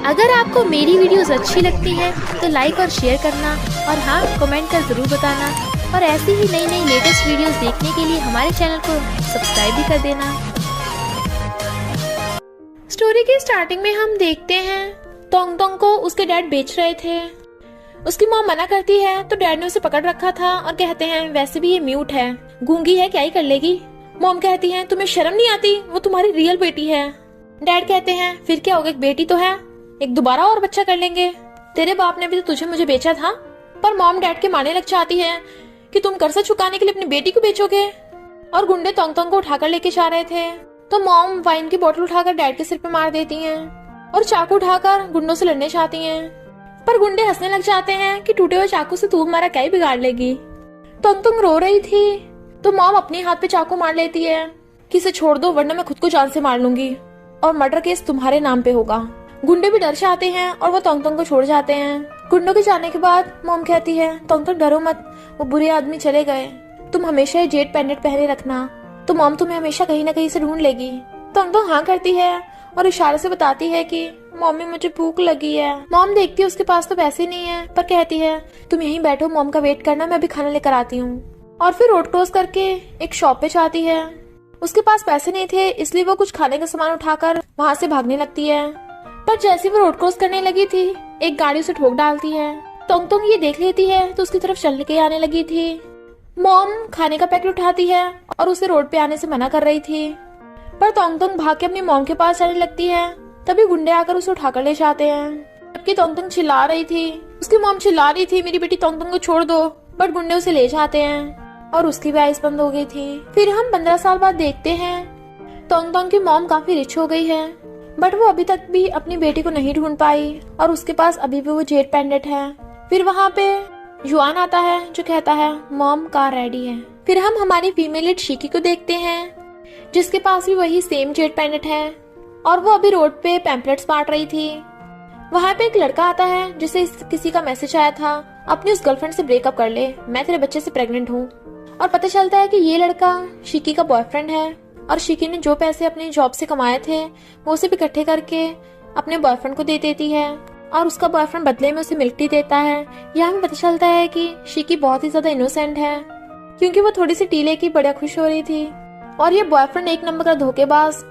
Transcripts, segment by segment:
अगर आपको मेरी वीडियोस अच्छी लगती है तो लाइक और शेयर करना और हाँ कमेंट कर ज़रूर बताना। और ऐसी ही नई नई लेटेस्ट वीडियोस देखने के लिए हमारे चैनल को सब्सक्राइब भी कर देना। स्टोरी की स्टार्टिंग में हम देखते हैं तोंग तोंग को उसके डैड बेच रहे थे। उसकी मॉम मना करती है तो डैड ने उसे पकड़ रखा था और कहते हैं वैसे भी ये म्यूट है, गूंगी है, क्या ही कर लेगी। मॉम कहती है तुम्हें शर्म नहीं आती, वो तुम्हारी रियल बेटी है। डैड कहते हैं फिर क्या होगा, एक बेटी तो है, एक दोबारा और बच्चा कर लेंगे। तेरे बाप ने भी तो तुझे मुझे बेचा था। पर मॉम डैड के मानने लग जाती है कि तुम कर्ज चुकाने के लिए अपनी बेटी को बेचोगे। और गुंडे तोंग तोंग को उठाकर लेके जा रहे थे तो मॉम वाइन की बोतल उठाकर डैड के सिर पे मार देती हैं और चाकू उठाकर गुंडों से लड़ने चाहती हैं। पर गुंडे हंसने लग जाते हैं कि टूटे हुए चाकू से तू हमारा क्या ही बिगाड़ लेगी। तोंग तोंग रो रही थी तो मॉम अपने हाथ पे चाकू मार लेती है कि इसे छोड़ दो वरना मैं खुद को जान से मार लूंगी और मर्डर केस तुम्हारे नाम पे होगा। गुंडे भी डर जाते हैं और वो तोंग तोंग को छोड़ जाते हैं। गुंडों के जाने के बाद मॉम कहती है तोंग तोंग डरो मत, वो बुरे आदमी चले गए, तुम हमेशा ये जेड पेंडेंट पहने रखना, तो मॉम तुम्हें हमेशा कहीं ना कहीं से ढूंढ लेगी। तोंग तोंग हाँ करती है और इशारे से बताती है कि मम्मी मुझे भूख लगी है। मॉम देखती है उसके पास तो पैसे नहीं है पर कहती है तुम यहीं बैठो, मॉम का वेट करना, मैं अभी खाना लेकर आती हूँ। और फिर रोड क्रॉस करके एक शॉप पे जाती है। उसके पास पैसे नहीं थे इसलिए वो कुछ खाने का सामान उठाकर वहाँ से भागने लगती है। पर जैसे वो रोड क्रॉस करने लगी थी एक गाड़ी उसे ठोक डालती है। तोंग तोंग ये देख लेती है तो उसकी तरफ चल के आने लगी थी। मॉम खाने का पैकेट उठाती है और उसे रोड पे आने से मना कर रही थी। पर तोंग तोंग भाग के अपनी मॉम के पास जाने लगती है तभी गुंडे आकर उसे उठाकर ले जाते हैं। जबकि तोंग तोंग चिल्ला रही थी, उसकी मॉम चिल्ला रही थी मेरी बेटी तोंग तोंग को छोड़ दो, बट गुंडे उसे ले जाते हैं और उसकी भी आइज बंद हो गई थी। फिर हम 15 साल बाद देखते हैं तोंग तोंग की मॉम काफी रिच हो गई है बट वो अभी तक भी अपनी बेटी को नहीं ढूंढ पाई और उसके पास अभी भी वो जेड पेंडेंट है। फिर वहाँ पे युआन आता है जो कहता है मॉम कार रेडी है। फिर हम हमारी फीमेल लीड शिकी को देखते हैं जिसके पास भी वही सेम जेड पेंडेंट है और वो अभी रोड पे पैम्पलेट्स बांट रही थी। वहाँ पे एक लड़का आता है जिसे किसी का मैसेज आया था अपनी उस गर्लफ्रेंड से ब्रेकअप कर ले, मैं तेरे बच्चे से प्रेग्नेंट हूँ। और पता चलता है कि ये लड़का शिकी का बॉयफ्रेंड है और शिकी ने जो पैसे अपनी जॉब से कमाए थे वो उसे भी इकट्ठे करके अपने बॉयफ्रेंड को दे देती है और उसका बॉयफ्रेंड बदले में उसे मिल्क टी देता है। यहाँ हमें पता चलता है कि शिकी बहुत ही ज्यादा इनोसेंट है क्योंकि वो थोड़ी सी टी लेके बड़ा खुश हो रही थी और ये बॉयफ्रेंड एक नंबर का धोखेबाज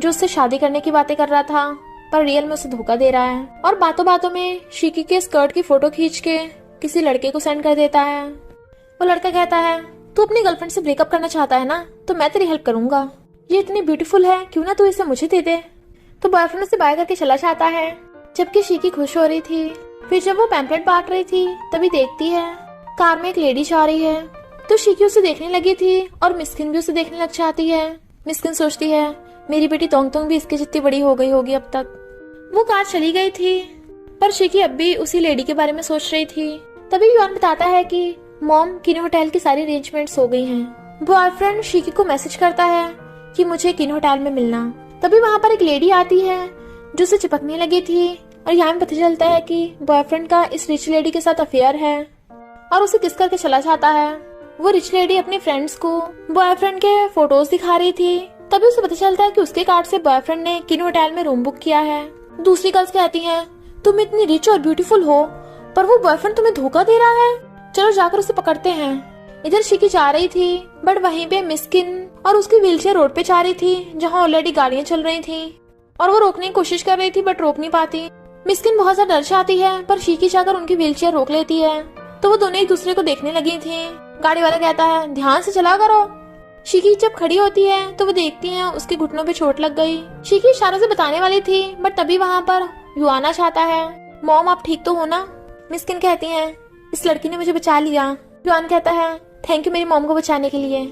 जो उससे शादी करने की बातें कर रहा था पर रियल में उसे धोखा दे रहा है। और बातों बातों में शिकी के स्कर्ट की फोटो खींच के किसी लड़के को सेंड कर देता है। वो लड़का कहता है तू अपनी गर्लफ्रेंड से ब्रेकअप करना चाहता है ना, तो मैं तेरी हेल्प करूंगा, ये इतनी ब्यूटीफुल है, क्यों ना तू इसे मुझे दे दे। तो बॉयफ्रेंड उसे बाय करके चला जाता है जबकि शिकी खुश हो रही थी। फिर जब वो पैम्पलेट बांट रही थी तभी देखती है कार में एक लेडी जा रही है तो शिकी उसे देखने लगी थी और मिस्किन भी उसे देखने लग जाती है। मिस्किन सोचती है मेरी बेटी तोंग तोंग भी इसके जितनी बड़ी हो गई होगी अब तक। वो कार चली गई थी पर शिकी अब भी उसी लेडी के बारे में सोच रही थी। तभी युआन बताता है कि मॉम किनो होटल की सारी अरेंजमेंट्स हो गई हैं। बॉयफ्रेंड शिकी को मैसेज करता है कि मुझे किनो होटल में मिलना। तभी वहाँ पर एक लेडी आती है जो उसे चिपकने लगी थी और यहाँ में पता चलता है कि बॉयफ्रेंड का इस रिच लेडी के साथ अफेयर है और उसे किस करके चला जाता है। वो रिच लेडी अपने फ्रेंड्स को बॉयफ्रेंड के फोटोज दिखा रही थी। तभी उसे पता चलता है कि उसके कार्ड से बॉयफ्रेंड ने किनो होटल में रूम बुक किया है। दूसरी गर्ल्स कहती हैं तुम इतनी रिच और ब्यूटीफुल हो पर वो बॉयफ्रेंड तुम्हें धोखा दे रहा है, चलो जाकर उसे पकड़ते हैं। इधर शिकी जा रही थी बट वहीं पे मिस्किन और उसकी व्हीलचेयर रोड पे जा रही थी जहाँ ऑलरेडी गाड़ियां चल रही थी और वो रोकने की कोशिश कर रही थी बट रोक नहीं पाती। मिस्किन बहुत ज्यादा डर जाती है पर शिकी जाकर उनकी व्हीलचेयर रोक लेती है तो वो दोनों एक दूसरे को देखने लगी थी। गाड़ी वाला कहता है ध्यान से चला करो। शिकी जब खड़ी होती है तो वो देखती है उसके घुटनों पे चोट लग गई। शिकी इशारों से बताने वाली थी बट तभी वहाँ पर युआन चाहता है मॉम आप ठीक तो हो ना। मिस्किन कहती है इस लड़की ने मुझे बचा लिया। युआन कहता है थैंक यू मेरी मॉम को बचाने के लिए।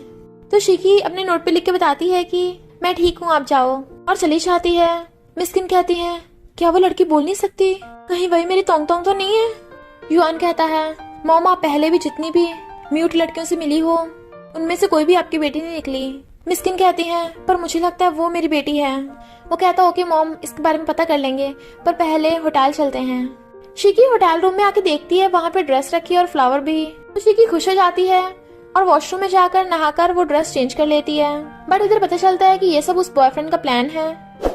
तो शिकी अपने नोट पे लिख के बताती है कि मैं ठीक हूँ आप जाओ और चली जाती है। मिस्किन कहती है क्या वो लड़की बोल नहीं सकती, कहीं वही मेरी तोंग तोंग तो नहीं है। युआन कहता है मॉम आप पहले भी जितनी भी म्यूट लड़कियों से मिली हो उनमें से कोई भी आपकी बेटी नहीं निकली। मिस्किन कहती है पर मुझे लगता है वो मेरी बेटी है। वो कहता ओके मॉम इसके बारे में पता कर लेंगे पर पहले होटल चलते हैं। शिकी होटल रूम में आके देखती है वहाँ पे ड्रेस रखी है और फ्लावर भी। तो शिकी खुश हो जाती है और वॉशरूम में जाकर नहाकर वो ड्रेस चेंज कर लेती है। बट इधर पता चलता है कि ये सब उस बॉयफ्रेंड का प्लान है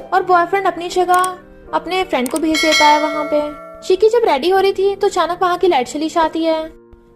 और बॉयफ्रेंड अपनी जगह अपने फ्रेंड को भेज देता है वहाँ पे। शिकी जब रेडी हो रही थी तो अचानक वहाँ की लाइट चली जाती है,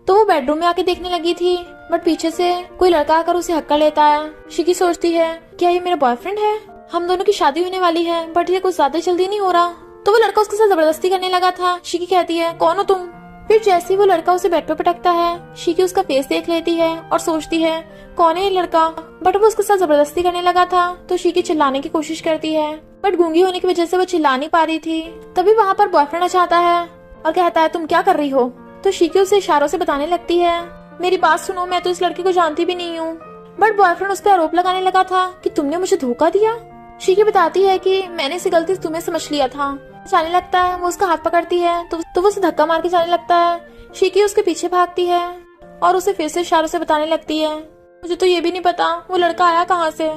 तो वो बेडरूम में आके देखने लगी थी, बट पीछे से कोई लड़का आकर उसे हक्का लेता है। शिकी सोचती है क्या ये मेरा बॉयफ्रेंड है, हम दोनों की शादी होने वाली है, बट ये कुछ ज्यादा जल्दी नहीं हो रहा। तो वो लड़का उसके साथ जबरदस्ती करने लगा था। शिकी कहती है कौन हो तुम। फिर जैसे ही वो लड़का उसे बेड पे पटकता है, शिकी उसका फेस देख लेती है और सोचती है कौन है ये लड़का, बट वो उसके साथ जबरदस्ती करने लगा था। तो शिकी चिल्लाने की कोशिश करती है, बट गूंगी होने की वजह से वो चिल्ला नहीं पा रही थी। तभी वहाँ पर बॉयफ्रेंड आ जाता है और कहता है तुम क्या कर रही हो। तो शिकी उसे इशारों से बताने लगती है मेरी बात सुनो, मैं तो इस लड़के को जानती भी नहीं हूँ। बट बॉयफ्रेंड उस पर आरोप लगाने लगा था कि तुमने मुझे धोखा दिया। शिकी बताती है कि मैंने इसे गलती से तुम्हें समझ लिया था। जाने लगता है, वो उसका हाथ पकड़ती है तो वो उसे धक्का मार के जाने लगता है। शिकी उसके पीछे भागती है और उसे फिर से इशारों से बताने लगती है मुझे तो ये भी नहीं पता वो लड़का आया कहाँ से,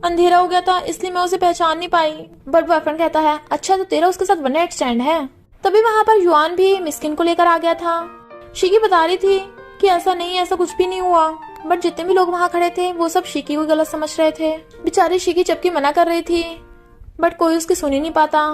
अंधेरा हो गया था इसलिए मैं उसे पहचान नहीं पाई। बट बॉयफ्रेंड कहता है अच्छा तो तेरा उसके साथ वन नाइट स्टैंड है। तभी वहाँ पर युआन भी मिस्किन को लेकर आ गया था। शिकी बता रही थी कि ऐसा नहीं, ऐसा कुछ भी नहीं हुआ, बट जितने भी लोग वहाँ खड़े थे वो सब शिकी को गलत समझ रहे थे। बेचारी शिकी जबकि मना कर रही थी, बट कोई उसकी सुन ही नहीं पाता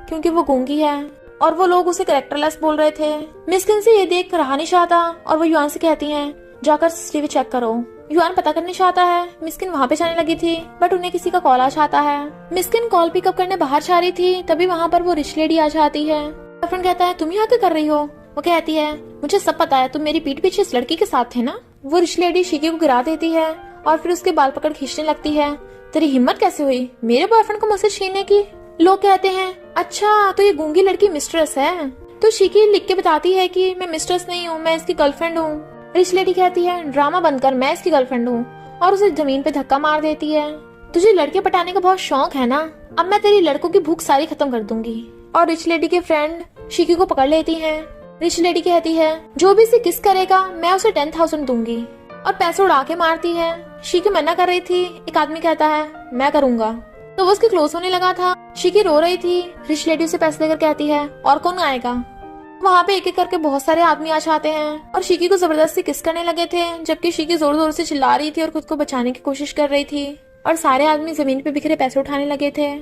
क्योंकि वो गूंगी है और वो लोग उसे कैरेक्टरलेस बोल रहे थे। मिस्किन से ये देख रहा नहीं चाहता और वो युआन से कहती हैं जाकर सीसीटीवी चेक करो। युआन पता करने चाहता है। मिस्किन वहाँ पे जाने लगी थी, बट उन्हें किसी का कॉल आ जाता है। मिस्किन कॉल पिकअप करने बाहर जा रही थी, तभी वहाँ पर वो रिच लेडी आ जाती है। बॉयफ्रेंड कहता है तुम यहाँ क्या कर रही हो। वो कहती है मुझे सब पता है, तुम मेरी पीठ पीछे इस लड़की के साथ थे ना। वो रिच लेडी शिकी को गिरा देती है और फिर उसके बाल पकड़ खींचने लगती है। तेरी हिम्मत कैसे हुई मेरे बॉयफ्रेंड को मुझसे छीनने की। लोग कहते हैं अच्छा तो ये गूंगी लड़की मिस्ट्रेस है। तो शिकी लिख के बताती है कि मैं मिस्ट्रेस नहीं हूँ, मैं इसकी गर्लफ्रेंड हूँ। रिच लेडी कहती है ड्रामा बंद कर, मैं इसकी गर्लफ्रेंड हूँ, और उसे जमीन पे धक्का मार देती है। तुझे लड़के पटाने का बहुत शौक है ना, अब मैं तेरी लड़कों की भूख सारी खत्म कर दूंगी। और रिच लेडी के फ्रेंड शिकी को पकड़ लेती है। रिच लेडी कहती है जो भी इसे किस करेगा मैं उसे 10,000 दूंगी, और पैसे उड़ा के मारती है। शिकी मना कर रही थी, एक आदमी कहता है मैं करूंगा, तो वो उसके क्लोज होने लगा था। शिकी रो रही थी। रिच लेडी उसे पैसे देकर कहती है और कौन आएगा। वहाँ पे एक एक करके बहुत सारे आदमी आ जाते हैं और शिकी को जबरदस्ती किस करने लगे थे, जबकि शिकी जोर जोर से चिल्ला रही थी और खुद को बचाने की कोशिश कर रही थी, और सारे आदमी जमीन पे बिखरे पैसे उठाने लगे थे।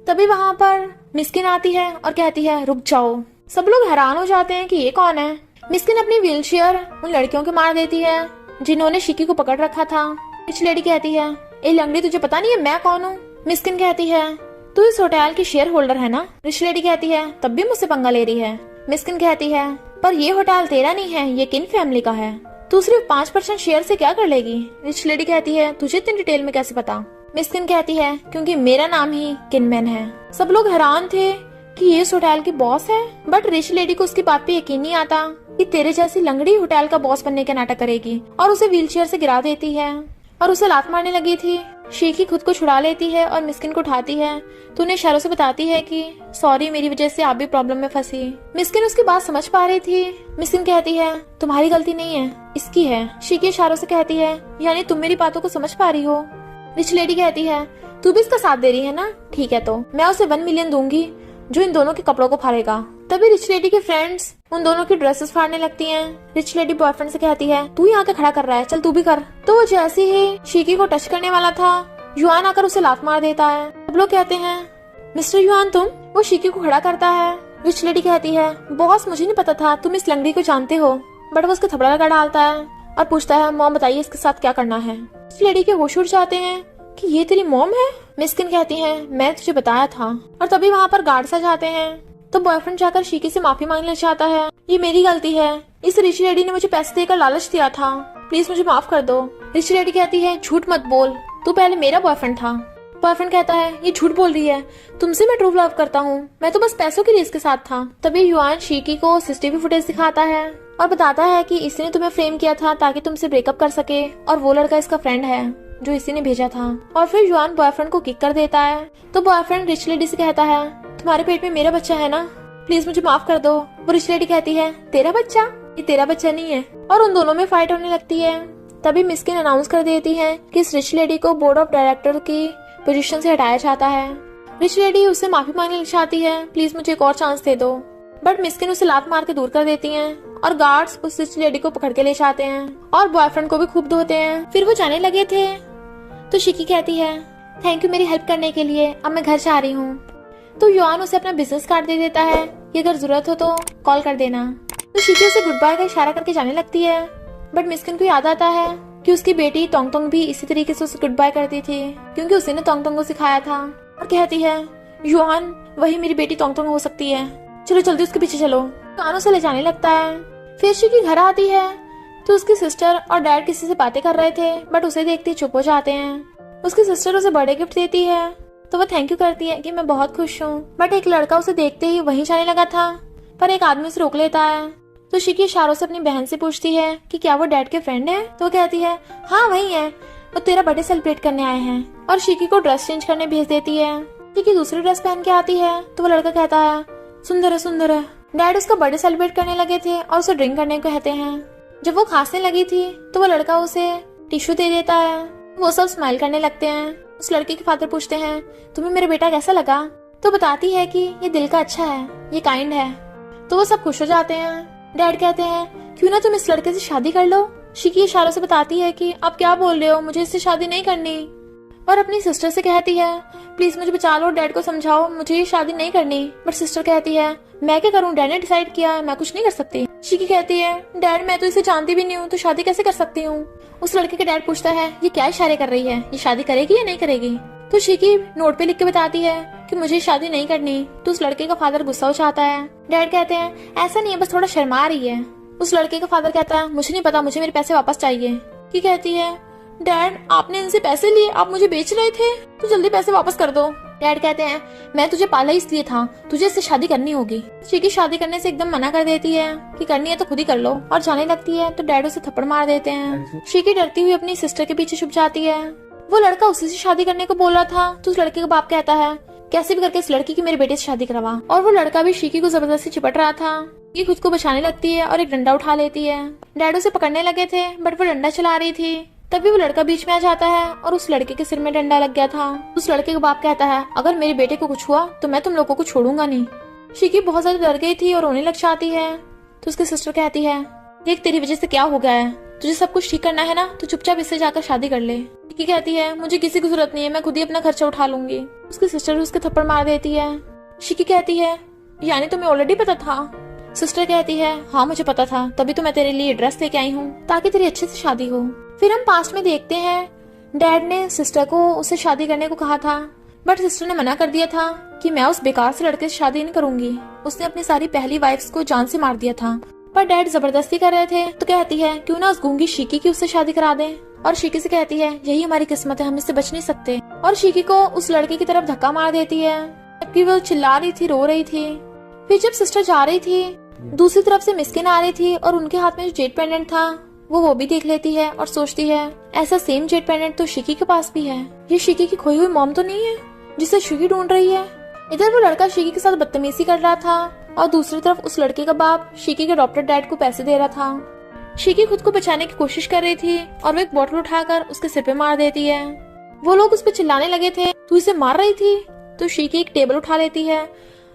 तभी वहाँ पर मिस्किन आती है और कहती है रुक जाओ। सब लोग हैरान हो जाते हैं कि ये कौन है। मिस्किन अपनी व्हीलचेयर उन लड़कियों के मार देती है जिन्होंने शिकी को पकड़ रखा था। रिच लेडी कहती है ए लंगड़ी तुझे पता नहीं है मैं कौन हूँ। मिस्किन कहती है तू इस होटल की शेयर होल्डर है ना। रिच लेडी कहती है तब भी मुझसे पंगा ले रही है। मिस्किन कहती है पर ये होटल तेरा नहीं है, ये किन फैमिली का है, तू सिर्फ 5% शेयर से क्या कर लेगी। रिच लेडी कहती है तुझे इतनी डिटेल में कैसे पता। मिस्किन कहती है क्योंकि मेरा नाम ही किनमैन है। सब लोग हैरान थे कि ये इस होटल की बॉस है, बट रिच लेडी को उसकी बात पे यकीन नहीं आता कि तेरे जैसी लंगड़ी होटल का बॉस बनने का नाटक करेगी, और उसे व्हीलचेयर से गिरा देती है और उसे लात मारने लगी थी। शिकी खुद को छुड़ा लेती है और मिस्किन को उठाती है, तो उन्हें इशारों से बताती है कि सॉरी मेरी वजह से आप भी प्रॉब्लम में फंसी। मिस्किन उसकी बात समझ पा रही थी। मिस्किन कहती है तुम्हारी गलती नहीं है, इसकी है। शिकी इशारों से कहती है यानी तुम मेरी बातों को समझ पा रही हो। रिच लेडी कहती है तू भी इसका साथ दे रही है ना, ठीक है तो मैं उसे 1 मिलियन दूंगी जो इन दोनों के कपड़ों को फाड़ेगा। तभी रिच लेडी के फ्रेंड्स उन दोनों की ड्रेसेस फाड़ने लगती हैं। रिच लेडी बॉयफ्रेंड से कहती है तू यहाँ के खड़ा कर रहा है, चल तू भी कर। तो वो जैसे ही शिकी को टच करने वाला था, युआन आकर उसे लात मार देता है। सब लोग कहते हैं मिस्टर युआन तुम। वो शिकी को खड़ा करता है। रिच लेडी कहती है बॉस मुझे नहीं पता था तुम इस लंगड़ी को जानते हो, बट वो उसके थपड़ा लगा डालता है और पूछता है मॉम बताइए इसके साथ क्या करना है। रिच लेडी के होश उड़ जाते हैं कि ये तेरी मॉम है। मिस्किन कहती है मैं तुझे बताया था। और तभी वहाँ पर गार्ड्स आ जाते हैं, तो बॉयफ्रेंड जाकर शिकी से माफी मांगना चाहता है, ये मेरी गलती है, इस रिच लेडी ने मुझे पैसे देकर लालच दिया था, प्लीज मुझे माफ कर दो। रिच लेडी कहती है झूठ मत बोल, तू पहले मेरा बॉयफ्रेंड था। बॉयफ्रेंड कहता है ये झूठ बोल रही है, तुमसे मैं ट्रू लव करता हूँ, मैं तो बस पैसों के लिए इसके साथ था। तभी युआन शिकी को सीसीटीवी फुटेज दिखाता है और बताता है कि इसने तुम्हें फ्रेम किया था ताकि तुमसे ब्रेकअप कर सके, और वो लड़का इसका फ्रेंड है जो इसी ने भेजा था। और फिर युआन बॉयफ्रेंड को किक कर देता है। तो बॉयफ्रेंड रिच लेडी से कहता है तुम्हारे पेट में मेरा बच्चा है ना, प्लीज मुझे माफ कर दो। वो रिच लेडी कहती है तेरा बच्चा, ये तेरा बच्चा नहीं है, और उन दोनों में फाइट होने लगती है। तभी मिस्किन अनाउंस कर देती है कि इस रिच लेडी को बोर्ड ऑफ डायरेक्टर की पोजीशन से हटाया जाता है। रिच लेडी उससे माफी मांगने चाहती है, प्लीज मुझे एक और चांस दे दो, बट मिस्किन उसे लात मार के दूर कर देती हैं और गार्ड्स उस रिच लेडी को पकड़ के ले जाते हैं और बॉयफ्रेंड को भी खूब धोते हैं। फिर वो जाने लगे थे तो शिकी कहती है थैंक यू मेरी हेल्प करने के लिए, अब मैं घर जा रही हूँ। तो युआन उसे अपना बिजनेस कार्ड दे देता है कि अगर जरूरत हो तो कॉल कर देना। तो शिकी उसे गुड बाय का इशारा करके जाने लगती है, बट मिस्किन को याद आता है कि उसकी बेटी टोंग टोंग भी इसी तरीके से उसे गुड बाय करती थी, क्योंकि उसी ने टोंग टोंग को सिखाया था। और कहती है युआन वही मेरी बेटी टोंग टोंग हो सकती है, चलो जल्दी उसके पीछे चलो। युआन उसे ले जाने लगता है। फिर शिकी घर आती है तो उसकी सिस्टर और डैड किसी से बातें कर रहे थे, बट उसे देखते चुप हो जाते हैं। उसकी सिस्टर उसे बर्थडे गिफ्ट देती है तो वो थैंक यू करती है कि मैं बहुत खुश हूँ, बट एक लड़का उसे देखते ही वहीं जाने लगा था, पर एक आदमी उसे रोक लेता है। तो शिकी इशारों से अपनी बहन से पूछती है कि क्या वो डैड के फ्रेंड है, तो वो कहती है हाँ वही है, वो तेरा बर्थडे सेलिब्रेट करने आए हैं, और शिकी को ड्रेस चेंज करने भेज देती है। शिकी दूसरी ड्रेस पहन के आती है तो वो लड़का कहता है सुंदर है सुंदर है। डैड उसका बर्थडे सेलिब्रेट करने लगे थे और उसे ड्रिंक करने को कहते हैं। जब वो खांसने लगी थी तो वो लड़का उसे टिश्यू दे देता है। वो सब स्माइल करने लगते हैं। उस लड़के के फादर पूछते हैं तुम्हें मेरा बेटा कैसा लगा, तो बताती है कि ये दिल का अच्छा है, ये काइंड है। तो वो सब खुश हो जाते हैं। डैड कहते हैं क्यों ना तुम इस लड़के से शादी कर लो। शिकी इशारों से बताती है कि आप क्या बोल रहे हो, मुझे इससे शादी नहीं करनी, और अपनी सिस्टर से कहती है प्लीज मुझे बचा लो, डैड को समझाओ मुझे ये शादी नहीं करनी। बट सिस्टर कहती है मैं क्या करूं, डैड ने डिसाइड किया है, मैं कुछ नहीं कर सकती। शिकी कहती है डैड मैं तो इसे जानती भी नहीं हूँ, तो शादी कैसे कर सकती हूँ। उस लड़के के डैड पूछता है ये क्या इशारे कर रही है, ये शादी करेगी या नहीं करेगी। तो शिकी नोट पे लिख के बताती है कि मुझे शादी नहीं करनी। तो उस लड़के का फादर गुस्सा हो जाता है। डैड कहते हैं ऐसा नहीं है, बस थोड़ा शर्मा रही है। उस लड़के का फादर कहता है मुझे नहीं पता, मुझे मेरे पैसे वापस चाहिए। की कहती है डैड आपने इनसे पैसे लिए, आप मुझे बेच रहे थे, तो जल्दी पैसे वापस कर दो। डैड कहते हैं मैं तुझे पाला इसलिए था, तुझे इससे शादी करनी होगी। शिकी शादी करने से एकदम मना कर देती है कि करनी है तो खुद ही कर लो, और जाने लगती है तो डैड उसे थप्पड़ मार देते हैं। शिकी डरती हुई अपनी सिस्टर के पीछे छुप जाती है। वो लड़का उसी से शादी करने को बोल रहा था, तो उस लड़के का बाप कहता है कैसे भी करके इस लड़की की मेरे बेटे से शादी करवा। और वो लड़का भी शिकी को जबरदस्ती चिपट रहा था। ये खुद को बचाने लगती है और एक डंडा उठा लेती है। डैड उसे पकड़ने लगे थे, बट वो डंडा चला रही थी। तभी वो लड़का बीच में आ जाता है और उस लड़के के सिर में डंडा लग गया था। उस लड़के का बाप कहता है अगर मेरे बेटे को कुछ हुआ तो मैं तुम लोगों को छोड़ूंगा नहीं। शिकी बहुत ज्यादा डर गई थी और रोने लग जाती है। तो उसकी सिस्टर कहती है देख तेरी वजह से क्या हो गया है, तुझे सब कुछ ठीक करना है ना, तो चुपचाप इससे जाकर शादी कर ले। शिकी कहती है मुझे किसी की जरूरत नहीं है, मैं खुद ही अपना खर्चा उठा लूंगी। उसकी सिस्टर उसके थप्पड़ मार देती है। शिकी कहती है यानी तुम्हें ऑलरेडी पता था। सिस्टर कहती है हाँ मुझे पता था, तभी तो मैं तेरे लिए ड्रेस लेके आई हूँ ताकि तेरी अच्छे से शादी हो। फिर हम पास्ट में देखते हैं डैड ने सिस्टर को उससे शादी करने को कहा था, बट सिस्टर ने मना कर दिया था कि मैं उस बेकार से लड़के से शादी नहीं करूंगी। उसने अपनी सारी पहली वाइफ्स को जान से मार दिया था, पर डैड जबरदस्ती कर रहे थे। तो कहती है क्यों ना उस गूंगी शिकी की उससे शादी करा दें। और शिकी से कहती है यही हमारी किस्मत है, हम इससे बच नहीं सकते। और शिकी को उस लड़के की तरफ धक्का मार देती है, जबकि वो चिल्ला रही थी, रो रही थी। फिर जब सिस्टर जा रही थी, दूसरी तरफ से मिस्किन आ रही थी और उनके हाथ में जो जेट पेंडेंट था वो भी देख लेती है और सोचती है ऐसा सेम जेट पेंडेंट तो शिकी के पास भी है। ये शिकी की खोई हुई मॉम तो नहीं है जिसे शिकी ढूंढ रही है। इधर वो लड़का शिकी के साथ बदतमीजी कर रहा था और दूसरी तरफ उस लड़के का बाप शिकी के डॉक्टर डैड को पैसे दे रहा था। शिकी खुद को बचाने की कोशिश कर रही थी और वो एक बोतल उठाकर उसके सिर पे मार देती है। वो लोग उस पर चिल्लाने लगे थे तू इसे मार रही थी। तो शिकी एक टेबल उठा लेती है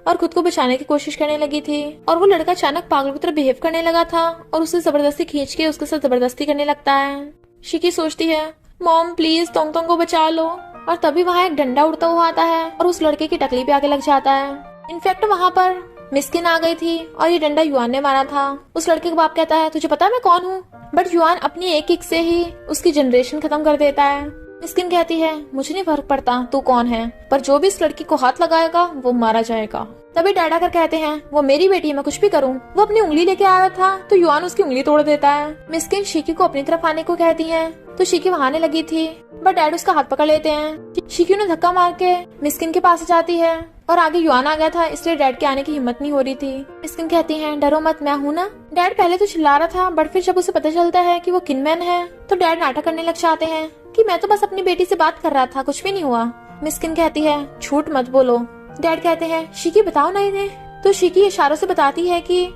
और खुद को बचाने की कोशिश करने लगी थी। और वो लड़का अचानक पागल की तरह बिहेव करने लगा था और उसे जबरदस्ती खींच के उसके साथ जबरदस्ती करने लगता है। शिकी सोचती है मॉम प्लीज टोंग टोंग को बचा लो। और तभी वहाँ एक डंडा उड़ता हुआ आता है और उस लड़के की टकली पे आके लग जाता है। इनफैक्ट वहाँ पर मिस्किन आ गई थी और ये डंडा युआन ने मारा था। उस लड़के का बाप कहता है तुझे पता है मैं कौन हूँ, बट युआन अपनी एक किक से ही उसकी जनरेशन खत्म कर देता है। मिस्किन कहती है मुझे नहीं फर्क पड़ता तू कौन है, पर जो भी इस लड़की को हाथ लगाएगा वो मारा जाएगा। तभी डैड आकर कहते हैं वो मेरी बेटी है, मैं कुछ भी करूं। वो अपनी उंगली लेके आ रहा था तो युआन उसकी उंगली तोड़ देता है। मिस्किन शिकी को अपनी तरफ आने को कहती है तो शिकी वहां आने लगी थी, बट डैड उसका हाथ पकड़ लेते हैं। शिकी ने धक्का मार के मिस्किन के पास जाती है और आगे युआन आ गया था, इसलिए डैड के आने की हिम्मत नहीं हो रही थी। मिस्किन कहती है डरो मत, मैं हूँ ना। डैड पहले तो चिल्ला रहा था, बट फिर जब उसे पता चलता है कि वो किनमैन है तो डैड नाटक करने लग जाते हैं कि मैं तो बस अपनी बेटी से बात कर रहा था, कुछ भी नहीं हुआ। मिस्किन कहती है झूठ मत बोलो। डैड कहते हैं शिकी बताओ ना इन्हें। तो शिकी इशारों से बताती है कि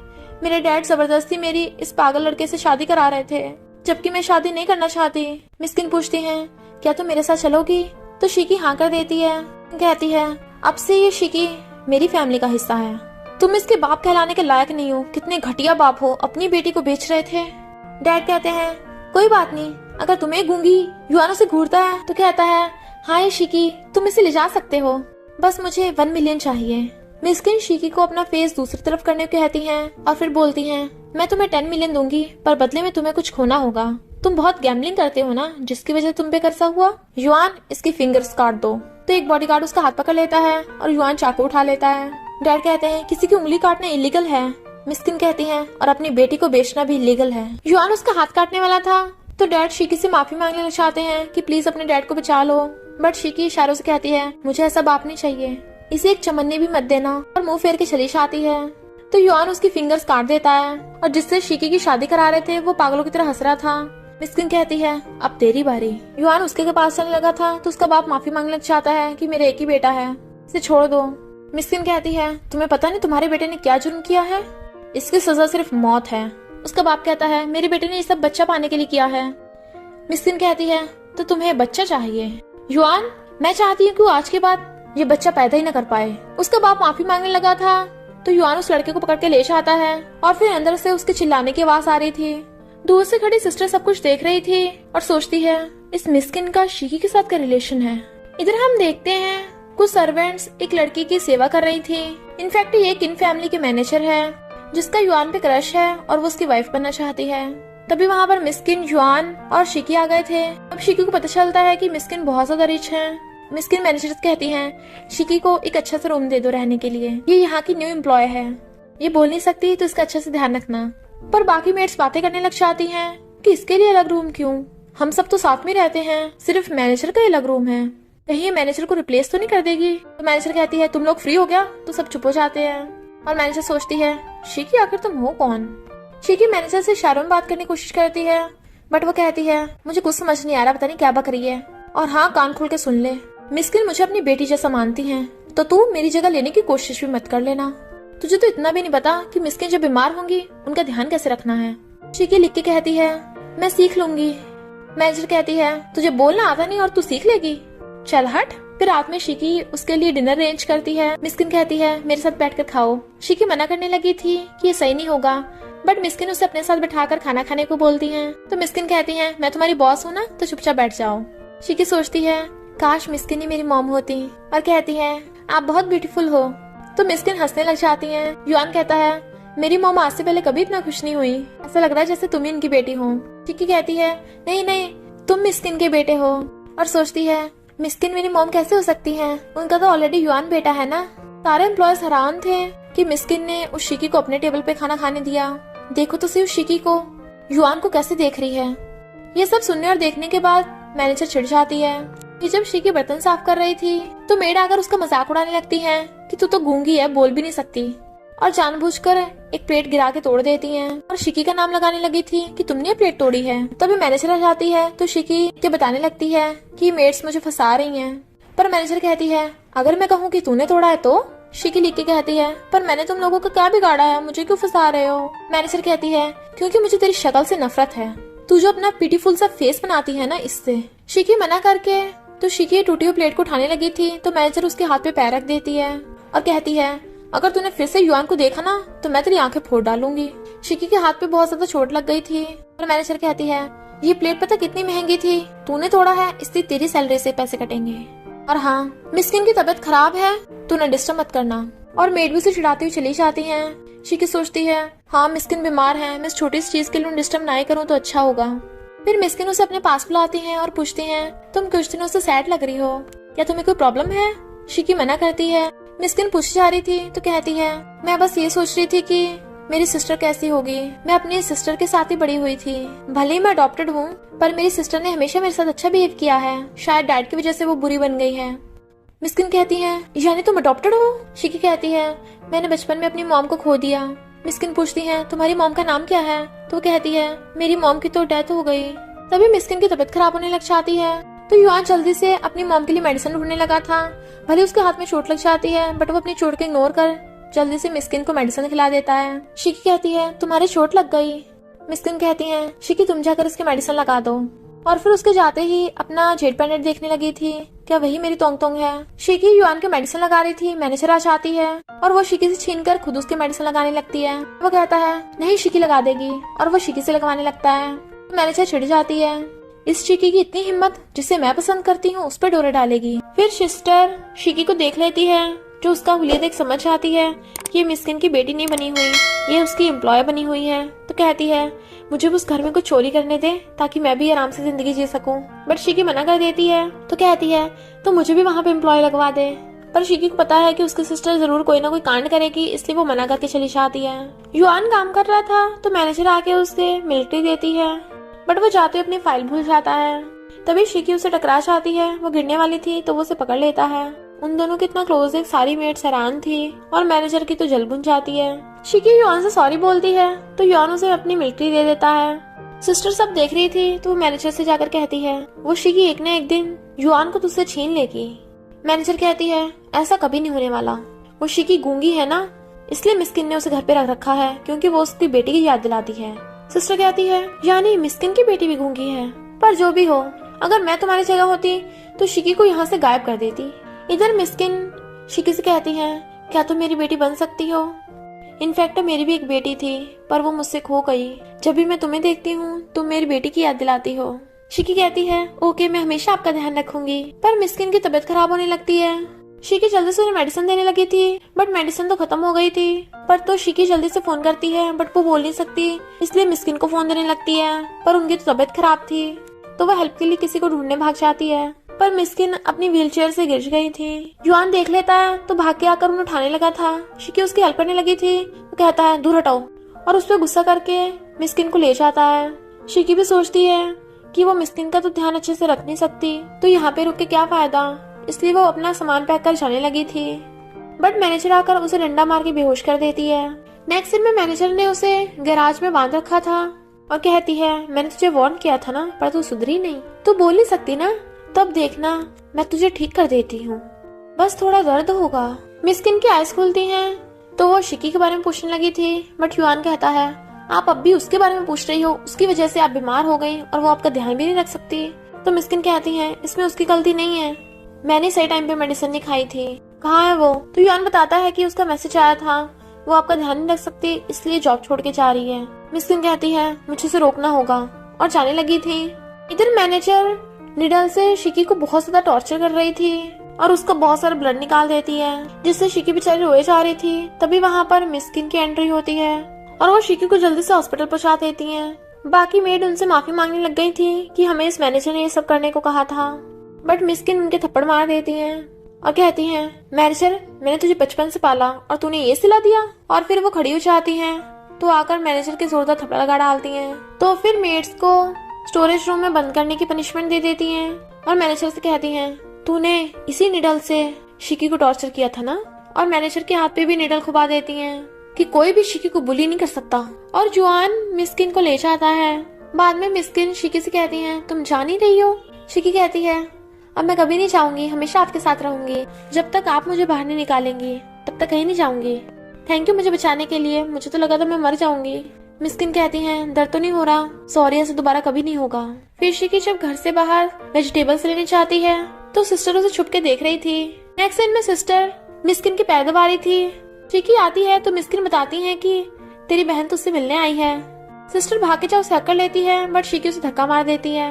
मेरे डैड जबरदस्ती मेरी इस पागल लड़के से शादी करा रहे थे, जबकि मैं शादी नहीं करना चाहती। मिस्किन पूछती है क्या तुम मेरे साथ चलोगी। तो शिकी हाँ कर देती है। कहती है अब से ये शिकी मेरी फैमिली का हिस्सा है, तुम इसके बाप कहलाने के लायक नहीं हो। कितने घटिया बाप हो, अपनी बेटी को बेच रहे थे। डैड कहते हैं कोई बात नहीं, अगर तुम्हें गूंगी युआनों से घूरता है तो कहता है हाँ ये शिकी तुम इसे ले जा सकते हो। बस मुझे 1 मिलियन चाहिए। मिस्किन शिकी को अपना फेस दूसरी तरफ करने को कहती हैं और फिर बोलती हैं, मैं तुम्हें 10 मिलियन दूंगी, पर बदले में तुम्हें कुछ खोना होगा। तुम बहुत गैम्बलिंग करते हो ना, जिसकी वजह से तुम पे कर्जा हुआ। युआन, इसकी फिंगर्स काट दो। तो एक बॉडीगार्ड उसका हाथ पकड़ लेता है और युआन चाकू उठा लेता है। डैड कहते हैं किसी की उंगली काटना इलीगल है। मिस्किन कहती है और अपनी बेटी को बेचना भी इलीगल है। युआन उसका हाथ काटने वाला था तो डैड शिकी से माफी मांगने चाहते हैं कि प्लीज अपने डैड को बचा लो, बट शिकी इशारों से कहती है मुझे ऐसा बाप नहीं चाहिए, इसे एक चमन्नी भी मत देना, और मुंह फेर के चली जाती है। तो युआन उसकी फिंगर्स काट देता है और जिससे शिकी की शादी करा रहे थे वो पागलों की तरह हंस रहा था। मिस्किन कहती है अब तेरी बारी। युआन उसके पास चलने लगा था तो उसका बाप माफी मांगना चाहता है कि मेरे एक ही बेटा है, इसे छोड़ दो। मिस्किन कहती है तुम्हें पता नहीं तुम्हारे बेटे ने क्या जुर्म किया है, इसकी सजा सिर्फ मौत है। उसका बाप कहता है मेरे बेटे ने ये सब बच्चा पाने के लिए किया है। मिस्किन कहती है तो तुम्हें बच्चा चाहिए। युआन, मैं चाहती हूँ कि आज के बाद ये बच्चा पैदा ही न कर पाए। उसका बाप माफी मांगने लगा था तो युआन उस लड़के को पकड़ के ले जाता है और फिर अंदर से उसके चिल्लाने की आवाज आ रही थी। दूर से खड़ी सिस्टर सब कुछ देख रही थी और सोचती है इस मिस्किन का शिकी के साथ क्या रिलेशन है। इधर हम देखते हैं कुछ सर्वेंट्स एक लड़की की सेवा कर रही थी। इनफैक्ट ये किन फैमिली के मैनेजर है जिसका युआन पे क्रश है और वो उसकी वाइफ बनना चाहती है। तभी वहाँ पर मिस्किन, युआन और शिकी आ गए थे। अब शिकी को पता चलता है कि मिस्किन बहुत ज्यादा रिच है। मिस्किन मैनेजर कहती हैं शिकी को एक अच्छा सा रूम दे दो रहने के लिए, ये यहाँ की न्यू एम्प्लॉय है, ये बोल नहीं सकती तो इसका अच्छे से ध्यान रखना। पर बाकी मेट्स बातें करने लग जाती हैं कि इसके लिए अलग रूम क्यों, हम सब तो साथ में रहते हैं, सिर्फ मैनेजर का अलग रूम है, कहीं ये मैनेजर को रिप्लेस तो नहीं कर देगी। तो मैनेजर कहती है तुम लोग फ्री हो गया, तो सब चुप हो जाते हैं और मैनेजर सोचती है शिकी आखिर तुम हो कौन। शिकी मैनेजर से इशारों में बात करने की कोशिश करती है बट वो कहती है मुझे कुछ समझ नहीं आ रहा, पता नहीं क्या बक रही है, और हाँ कान खोल के सुन ले, मिस्किन मुझे अपनी बेटी जैसा मानती है तो तू मेरी जगह लेने की कोशिश भी मत कर लेना। तुझे तो इतना भी नहीं पता कि मिस्किन जब बीमार होंगी उनका ध्यान कैसे रखना है। शिकी लिख के कहती है मैं सीख लूंगी। मैनेजर कहती है तुझे बोलना आता नहीं और तू सीख लेगी, चल हट। फिर रात में शिकी उसके लिए डिनर अरेंज करती है। मिस्किन कहती है मेरे साथ बैठकर खाओ। शिकी मना करने लगी थी कि ये सही नहीं होगा बट मिस्किन उसे अपने साथ बैठाकर खाना खाने को बोलती है। तो मिस्किन कहती है मैं तुम्हारी बॉस हूँ ना, तो चुपचाप बैठ जाओ। शिकी सोचती है काश मिस्किन ही मेरी मॉम होती और कहती है आप बहुत ब्यूटीफुल हो। तो मिस्किन हंसने लग जाती है। युआन कहता है मेरी मॉम आज से पहले कभी इतना खुश नहीं हुई, ऐसा लग रहा है जैसे तुम ही इनकी बेटी हो। शिकी कहती है नहीं नहीं तुम मिस्किन के बेटे हो, और सोचती है मिस्किन मेरी मॉम कैसे हो सकती है, उनका तो ऑलरेडी युआन बेटा है ना। सारे एम्प्लॉयज हैरान थे कि मिस्किन ने उस शिकी को अपने टेबल पे खाना खाने दिया। देखो तो सही उस शिकी को युआन को कैसे देख रही है। ये सब सुनने और देखने के बाद मैनेजर चिढ़ जाती है कि जब शिकी बर्तन साफ कर रही थी तो मेड आकर उसका मजाक उड़ाने लगती है कि तू तो गूंगी है, बोल भी नहीं सकती, और जानबूझकर एक प्लेट गिरा के तोड़ देती हैं और शिकी का नाम लगाने लगी थी कि तुमने प्लेट तोड़ी है। तभी मैनेजर आ जाती है तो शिकी के बताने लगती है कि मेड्स मुझे फंसा रही हैं। पर मैनेजर कहती है अगर मैं कहूँ कि तूने तोड़ा है तो। शिकी लिख के कहती है पर मैंने तुम लोगों का क्या बिगाड़ा है, मुझे क्यों फंसा रहे हो। मैनेजर कहती है क्योंकि मुझे तेरी शक्ल से नफरत है, तू जो अपना पिटीफुल सा फेस बनाती है ना, इससे। शिकी मना करके तो शिकी टूटी हुई प्लेट को उठाने लगी थी तो मैनेजर उसके हाथ पे पैर रख देती है और कहती है अगर तूने फिर से युआन को देखा ना तो मैं तेरी आंखें फोड़ डालूंगी। शिकी के हाथ पे बहुत ज्यादा चोट लग गई थी और मैनेजर कहती है ये प्लेट पता कितनी महंगी थी, तूने तोड़ा है इसलिए तेरी सैलरी से पैसे कटेंगे, और हाँ मिस्किन की तबीयत खराब है तू न डिस्टर्ब मत करना। और मेड भी उसे चिढ़ाती हुई चली जाती है। शिकी सोचती है हाँ मिस्किन बीमार है, मैं इस छोटी सी चीज के लिए डिस्टर्ब ना करूँ तो अच्छा होगा। फिर मिस्किन उसे अपने पास बुलाती हैं और पूछती हैं तुम कुछ दिनों से सैड लग रही हो, क्या तुम्हें कोई प्रॉब्लम है। शिकी मना करती है। मिस्किन पूछी जा रही थी तो कहती है मैं बस ये सोच रही थी कि मेरी सिस्टर कैसी होगी, मैं अपनी सिस्टर के साथ ही बड़ी हुई थी, भले ही मैं अडॉप्टेड हूँ पर मेरी सिस्टर ने हमेशा मेरे साथ अच्छा बिहेव किया है, शायद डैड की वजह से वो बुरी बन गई है। मिस्किन कहती है यानी तुम अडॉप्टेड हो। शिकी कहती है मैंने बचपन में अपनी मॉम को खो दिया। मिस्किन पूछती है तुम्हारी मॉम का नाम क्या है, तो कहती है मेरी मॉम की तो डेथ हो गई। तभी मिस्किन की तबीयत खराब होने लग जाती है तो युआन जल्दी से अपनी मॉम के लिए मेडिसिन ढूंढने लगा था। भले उसके हाथ में चोट लग जाती है बट वो अपनी चोट को इग्नोर कर जल्दी से मिस्किन को मेडिसिन खिला देता है। शिकी कहती है तुम्हारी चोट लग गई। मिस्किन कहती है शिकी तुम जाकर इसके मेडिसिन लगा दो, और फिर उसके जाते ही अपना जेट पैनेट देखने लगी थी, क्या वही मेरी तोंग तोंग है। शिकी युआन के मेडिसिन लगा रही थी, मैनेजर आ जाती है और वो शिकी से छीनकर खुद उसके मेडिसिन लगाने लगती है। वो कहता है नहीं शिकी लगा देगी, और वो शिकी से लगवाने लगता है। मैनेजर चिढ़ जाती है, इस शिकी की इतनी हिम्मत जिसे मैं पसंद करती हूँ उस पर डोरे डालेगी। फिर सिस्टर शिकी को देख लेती है, जो उसका हुलिया देख समझ आती है कि ये मिस्किन की बेटी नहीं बनी हुई, ये उसकी एम्प्लॉय बनी हुई है। तो कहती है मुझे उस घर में कुछ चोरी करने दे ताकि मैं भी आराम से जिंदगी जी सकूं। बट शिकी मना कर देती है। तो कहती है तो मुझे भी वहाँ पे एम्प्लॉय लगवा दे। पर शिकी को पता है कि उसकी सिस्टर जरूर कोई ना कोई कांड करेगी, इसलिए वो मना करके चली जाती है। युआन काम कर रहा था तो मैनेजर आके उसे मिलिट्री देती है, बट वो जाते अपनी फाइल भूल जाता है। तभी शिकी उसे टकरा जाती है, वो गिरने वाली थी तो वो उसे पकड़ लेता है। उन दोनों कितना क्लोज है, सारी मेट्स हैरान थी और मैनेजर की तो जल बुझ जाती है। शिकी युआन से सॉरी बोलती है तो युआन उसे अपनी मिलिट्री दे देता है। सिस्टर सब देख रही थी तो वो मैनेजर से जाकर कहती है वो शिकी एक न एक दिन युआन को तुझसे छीन लेगी। मैनेजर कहती है ऐसा कभी नहीं होने वाला, वो शिकी गूंगी है ना, इसलिए मिस्किन ने उसे घर पे रख रखा है क्योंकि वो उसकी बेटी की याद दिलाती है। सिस्टर कहती है यानी मिस्किन की बेटी भी गूंगी है, पर जो भी हो अगर मैं तुम्हारी जगह होती तो शिकी को यहाँ से गायब कर देती। इधर मिस्किन शिकी से कहती है क्या तुम मेरी बेटी बन सकती हो? इनफैक्ट मेरी भी एक बेटी थी पर वो मुझसे खो गई। जब भी मैं तुम्हें देखती हूँ तुम मेरी बेटी की याद दिलाती हो। शिकी कहती है ओके मैं हमेशा आपका ध्यान रखूंगी। पर मिस्किन की तबीयत खराब होने लगती है। शिकी जल्दी से उन्हें मेडिसिन देने लगी थी बट मेडिसिन तो खत्म हो गई थी। पर तो शिकी जल्दी से फोन करती है बट वो बोल नहीं सकती, इसलिए मिस्किन को फोन देने लगती है। पर उनकी तो तबीयत खराब थी तो वह हेल्प के लिए किसी को ढूंढने भाग जाती है। पर मिस्किन अपनी व्हीलचेयर से गिर गई थी। युआन देख लेता है तो भाग के आकर उन्हें उठाने लगा था। शिकी उसकी हेल्प करने लगी थी। वो कहता है दूर हटाओ और उस पर गुस्सा करके मिस्किन को ले जाता है। शिकी भी सोचती है कि वो मिस्किन का तो ध्यान अच्छे से रख नहीं सकती तो यहाँ पे रुक के क्या फायदा, इसलिए वो अपना सामान पैक कर जाने लगी थी। बट मैनेजर आकर उसे डंडा मार के बेहोश कर देती है। नेक्स्ट दिन में मैनेजर ने उसे गैराज में बांध रखा था और कहती है मैंने तुझे वार्न किया था ना, पर तू सुधरी नहीं, तू बोल नहीं सकती ना, तब देखना मैं तुझे ठीक कर देती हूँ, बस थोड़ा दर्द होगा। मिस्किन की आइज खुलती हैं तो वो शिकी के बारे में पूछने लगी थी बट युआन कहता है आप अब भी उसके बारे में पूछ रही हो, उसकी वजह से आप बीमार हो गई और वो आपका ध्यान भी नहीं रख सकती। तो मिस्किन कहती है इसमें उसकी गलती नहीं है, मैंने सही टाइम पे मेडिसिन नहीं खाई थी। कहाँ है वो? तो युआन बताता है कि उसका मैसेज आया था, वो आपका ध्यान नहीं रख सकती इसलिए जॉब छोड़ के जा रही है। मिस्किन कहती है मुझे उसे रोकना होगा और जाने लगी थी। इधर मैनेजर निडल से शिकी को बहुत ज्यादा टॉर्चर कर रही थी और उसका बहुत सारा ब्लड निकाल देती है, जिससे शिकी बेचारी रोए जा रही थी। तभी वहाँ पर मिस्किन की एंट्री होती है और वो शिकी को जल्दी से हॉस्पिटल पहुंचा देती हैं। बाकी मेड उनसे माफी मांगने लग गई थी कि हमें इस मैनेजर ने ये सब करने को कहा था, बट मिस्किन उनके थप्पड़ मार देती हैं और कहती हैं मैनेजर मैंने तुझे बचपन से पाला और तूने ये सिला दिया। और फिर वो खड़ी हो जाती हैं तो आकर मैनेजर के जोरदार थप्पड़ लगा डालती हैं। तो फिर मेड्स को स्टोरेज रूम में बंद करने की पनिशमेंट दे देती हैं और मैनेजर से कहती हैं तूने इसी निडल से शिकी को टॉर्चर किया था ना। और मैनेजर के हाथ पे भी निडल खुबा देती हैं कि कोई भी शिकी को बुली नहीं कर सकता। और जुआन मिस्किन को ले जाता है। बाद में मिस्किन शिकी से कहती है तुम जा नहीं रही हो? शिकी कहती है अब मैं कभी नहीं जाऊंगी, हमेशा आपके साथ रहूंगी, जब तक आप मुझे बाहर नहीं निकालेंगी तब तक कहीं नहीं जाऊंगी। थैंक यू मुझे बचाने के लिए, मुझे तो लगा था मैं मर जाऊंगी। मिस्किन कहती है दर्द तो नहीं हो रहा, सॉरी ऐसा दोबारा कभी नहीं होगा। फिर शिकी जब घर से बाहर वेजिटेबल्स लेने जाती है तो सिस्टर उसे छुप के देख रही थी। नेक्स्ट सीन में सिस्टर मिस्किन की पैर दबा रही थी। शिकी आती है तो मिस्किन बताती है कि तेरी बहन तुझसे मिलने आई है। सिस्टर भाग के जाओ उसे हक लेती है बट शिकी उसे धक्का मार देती है।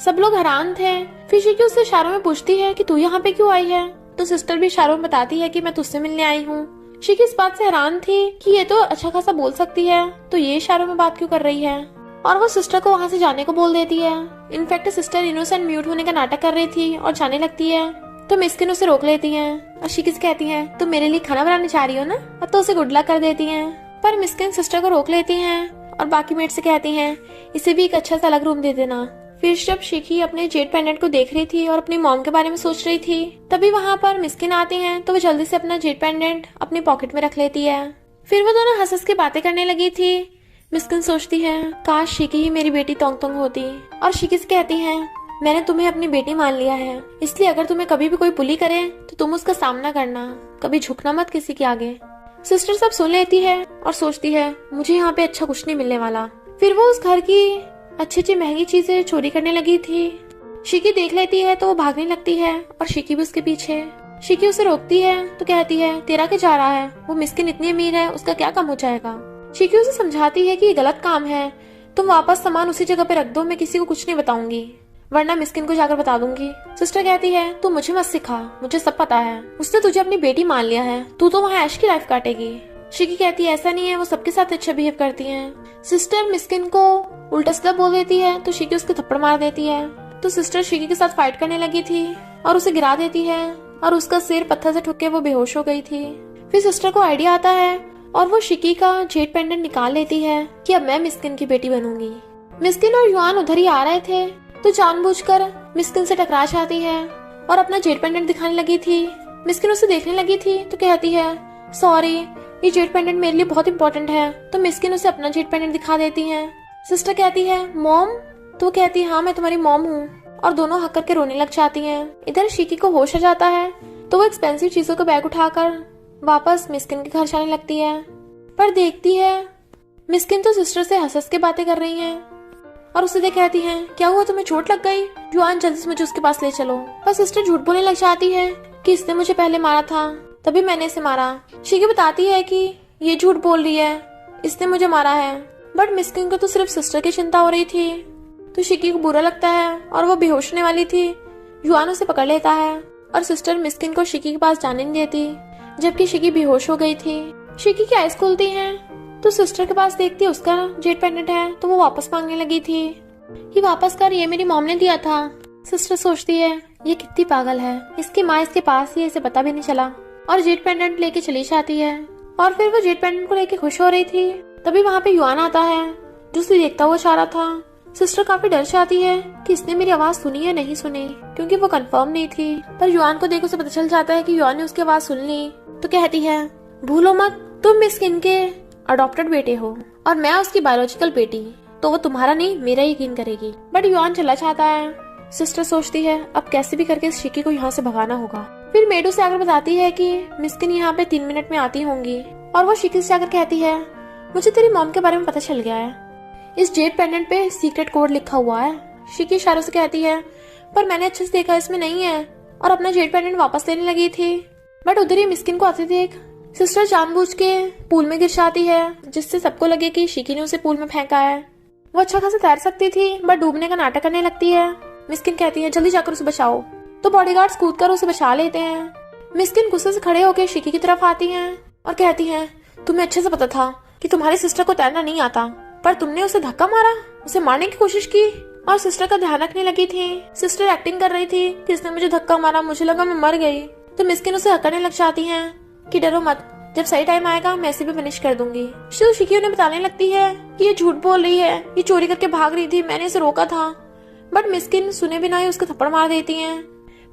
सब लोग हैरान थे। फिर शिकी उससे इशारों में पूछती है कि तू यहाँ पे क्यों आई है? तो सिस्टर भी इशारों में बताती है कि मैं तुझसे मिलने आई हूँ। शिकी इस बात से हैरान थी कि ये तो अच्छा खासा बोल सकती है, तो ये इशारों में बात क्यों कर रही है। और वो सिस्टर को वहाँ से जाने को बोल देती है। इनफैक्ट सिस्टर इनोसेंट म्यूट होने का नाटक कर रही थी और जाने लगती है तो मिस्किन उसे रोक लेती है और शिकी से कहती है तुम मेरे लिए खाना बनाने जा रही हो ना, और तो उसे गुड लक कर देती है। पर मिस्किन सिस्टर को रोक लेती हैं और बाकी मेट से कहती हैं इसे भी एक अच्छा सा अलग रूम दे देना। फिर जब शिकी अपने जेड पेंडेंट को देख रही थी और अपनी मॉम के बारे में सोच रही थी तभी वहाँ पर मिस्किन आती हैं तो वो जल्दी से अपना जेड पेंडेंट अपनी पॉकेट में रख लेती है। फिर वो दोनों हंस के बातें करने लगी थी। मिस्किन सोचती है काश शिकी ही मेरी बेटी तोंग तोंग होती। और शिकी से कहती है मैंने तुम्हें अपनी बेटी मान लिया है, इसलिए अगर तुम्हें कभी भी कोई बुली करे तो तुम उसका सामना करना, कभी झुकना मत किसी के आगे। सिस्टर सब सुन लेती है और सोचती है मुझे यहाँ पे अच्छा कुछ नहीं मिलने वाला। फिर वो उस घर की अच्छी महंगी चीजें चोरी करने लगी थी। शिकी देख लेती है तो वो भागने लगती है और शिकी भी उसके पीछे। शिकी उसे रोकती है तो कहती है तेरा क्या जा रहा है, वो मिस्किन इतनी अमीर है, उसका क्या कम हो जाएगा। शिकी उसे समझाती है कि ये गलत काम है, तुम वापस सामान उसी जगह पे रख दो, मैं किसी को कुछ नहीं बताऊंगी। वरना मिस्किन को जाकर बता दूंगी। सिस्टर कहती है तू मुझे मत सिखा, मुझे सब पता है, उसने तुझे अपनी बेटी मान लिया है, तू तो वहाँ ऐश की लाइफ काटेगी। शिकी कहती है ऐसा नहीं है, वो सबके साथ अच्छा बिहेव करती है। सिस्टर मिस्किन को उल्टा सीधा बोल देती है तो शिकी उसके थप्पड़ मार देती है। तो सिस्टर शिकी के साथ फाइट करने लगी थी और उसे गिरा देती है और उसका सिर पत्थर से ठुक के वो बेहोश हो गई थी। फिर सिस्टर को आइडिया आता है और वो शिकी का जेड पेंडेंट निकाल लेती है कि अब मैं मिस्किन की बेटी बनूंगी। मिस्किन और युआन उधर ही आ रहे थे तो जानबूझकर मिस्किन से टकरा जाती है और अपना जेड पेंडेंट दिखाने लगी थी। मिस्किन उसे देखने लगी थी तो कहती है सॉरी, ये जेड पेंडेंट मेरे लिए बहुत इंपॉर्टेंट है। तो मिस्किन उसे अपना जेड पेंडेंट दिखा देती है। सिस्टर कहती है मॉम, तो कहती है हाँ मैं तुम्हारी मॉम हूँ, और दोनों हक करके रोने लग जाती हैं। इधर शिकी को होश आ जाता है तो वो एक्सपेंसिव चीजों का बैग उठाकर वापस मिस्किन के घर जाने लगती है, पर देखती है मिस्किन तो सिस्टर से हंस के बातें कर रही है और उसे देख कहती है क्या हुआ, तुम्हें चोट लग गई? युआन जल्दी से मुझे उसके पास ले चलो। पर सिस्टर झूठ बोलने लग जाती है कि इसने मुझे पहले मारा था, तभी मैंने इसे मारा। शिकी बताती है कि ये झूठ बोल रही है, इसने मुझे मारा है। बट मिस्किन को तो सिर्फ सिस्टर की चिंता हो रही थी तो शिकी को बुरा लगता है और वो बेहोश होने वाली थी। युआन उसे पकड़ लेता है और सिस्टर मिस्किन को शिकी के पास जाने नहीं देती, जबकि शिकी बेहोश हो गई थी। शिकी की आइज खुलती हैं तो सिस्टर के पास देखती है उसका जेड पेंडेंट है तो वो वापस मांगने लगी थी कि वापस कर, ये मेरी मॉम ने दिया था। सिस्टर सोचती है ये कितनी पागल है, इसकी माँ इसके पास ही, इसे पता भी नहीं चला, और जेड पेंडेंट लेके चली जाती है। और फिर वो जेड पेंडेंट को लेके खुश हो रही थी तभी वहाँ पे युआन आता है जो उसे देखता हुआ जा रहा था। सिस्टर काफी डर जाती है कि इसने मेरी आवाज सुनी या नहीं सुनी, क्योंकि वो कंफर्म नहीं थी। पर युआन को देख उसे पता चल जाता है कि युआन ने उसकी आवाज सुन ली। तो कहती है भूलो मत, तुम मिस्किन के अडॉप्टेड बेटे हो और मैं उसकी बायोलॉजिकल बेटी, तो वो तुम्हारा नहीं मेरा यकीन करेगी। बट युआन चला जाता है। सिस्टर सोचती है अब कैसे भी करके शिकी को यहाँ से भगाना होगा। फिर मेड उसे आकर बताती है कि मिस्किन यहाँ पे 3 मिनट में आती होंगी, और वो शिकी से जाकर कहती है मुझे तेरी मॉम के बारे में पता चल गया है, इस जेड पेंडेंट पे सीक्रेट कोड लिखा हुआ है। शिकी इशारों से कहती है पर मैंने अच्छे से देखा इसमें नहीं है, और अपना जेड पेंडेंट वापस लेने लगी थी। बट उधर ही मिस्किन को आते देख सिस्टर जानबूझ के पूल में गिर जाती है, जिससे सबको लगे कि शिकी ने उसे पूल में फेंका है। वो अच्छा खासा तैर सकती थी बट डूबने का नाटक करने लगती है। मिस्किन कहती है जल्दी जाकर उसे बचाओ, तो बॉडीगार्ड्स कूदकर उसे बचा लेते हैं। मिस्किन गुस्से से खड़े होकर शिकी की तरफ आती हैं और कहती हैं तुम्हें अच्छे से पता था कि तुम्हारी सिस्टर को तैरना नहीं आता, पर तुमने उसे धक्का मारा, उसे मारने की कोशिश की और सिस्टर का ध्यान रखने लगी थी। सिस्टर एक्टिंग कर रही थी कि इसने मुझे धक्का मारा, मुझे लगा मैं मर गई। तो मिस्किन उसे हकने लग जाती है कि डरो मत, जब सही टाइम आएगा मैं इसे भी फिनिश कर दूंगी। तो शिकी उन्हें बताने लगती है कि ये झूठ बोल रही है, ये चोरी करके भाग रही थी, मैंने इसे रोका था। बट मिस्किन सुने बिना ही उसको थप्पड़ मार देती है।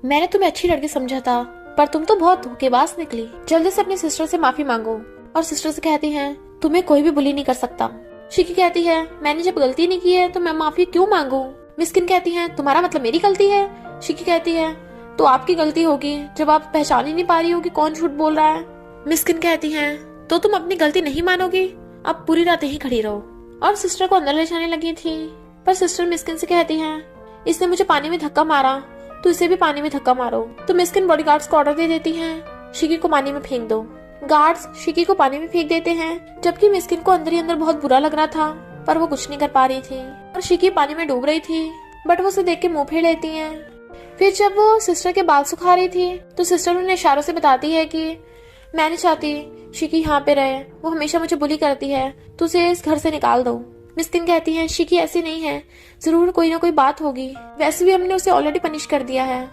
मैंने तुम्हें अच्छी लड़की समझा था, पर तुम तो बहुत धोखेबाज निकली, जल्दी से अपनी सिस्टर से माफी मांगो। और सिस्टर से कहती है तुम्हें कोई भी बुली नहीं कर सकता। शिकी कहती है मैंने जब गलती नहीं की है तो मैं माफी क्यों मांगू। मिस्किन कहती है तुम्हारा मतलब मेरी गलती है। शिकी कहती है तो आपकी गलती होगी जब आप पहचान ही नहीं पा रही हो कि कौन झूठ बोल रहा है। मिस्किन कहती है तो तुम अपनी गलती नहीं मानोगी, अब पूरी रात यहीं खड़ी रहो। और सिस्टर को अंदर ले जाने लगी थी, पर सिस्टर मिस्किन से कहती है इसने मुझे पानी में धक्का मारा तो इसे भी पानी में धक्का मारो। तो मिस्किन बॉडीगार्ड्स को ऑर्डर दे देती है शिकी को पानी में फेंक दो। गार्ड्स शिकी को पानी में फेंक देते हैं, जबकि मिस्किन को अंदर ही अंदर बहुत बुरा लग रहा था, पर वो कुछ नहीं कर पा रही थी। और शिकी पानी में डूब रही थी, बट वो उसे देख के मुंह फेर लेती है। फिर जब वो सिस्टर के बाल सुखा रही थी तो सिस्टर उन्हें इशारों से बताती है कि मैं नहीं चाहती शिकी यहाँ पे रहे, वो हमेशा मुझे बुली करती है, तो उसे इस घर से निकाल दो। मिस्किन कहती है शिकी ऐसी नहीं है, जरूर कोई ना कोई बात होगी, वैसे भी हमने उसे ऑलरेडी पनिश कर दिया है।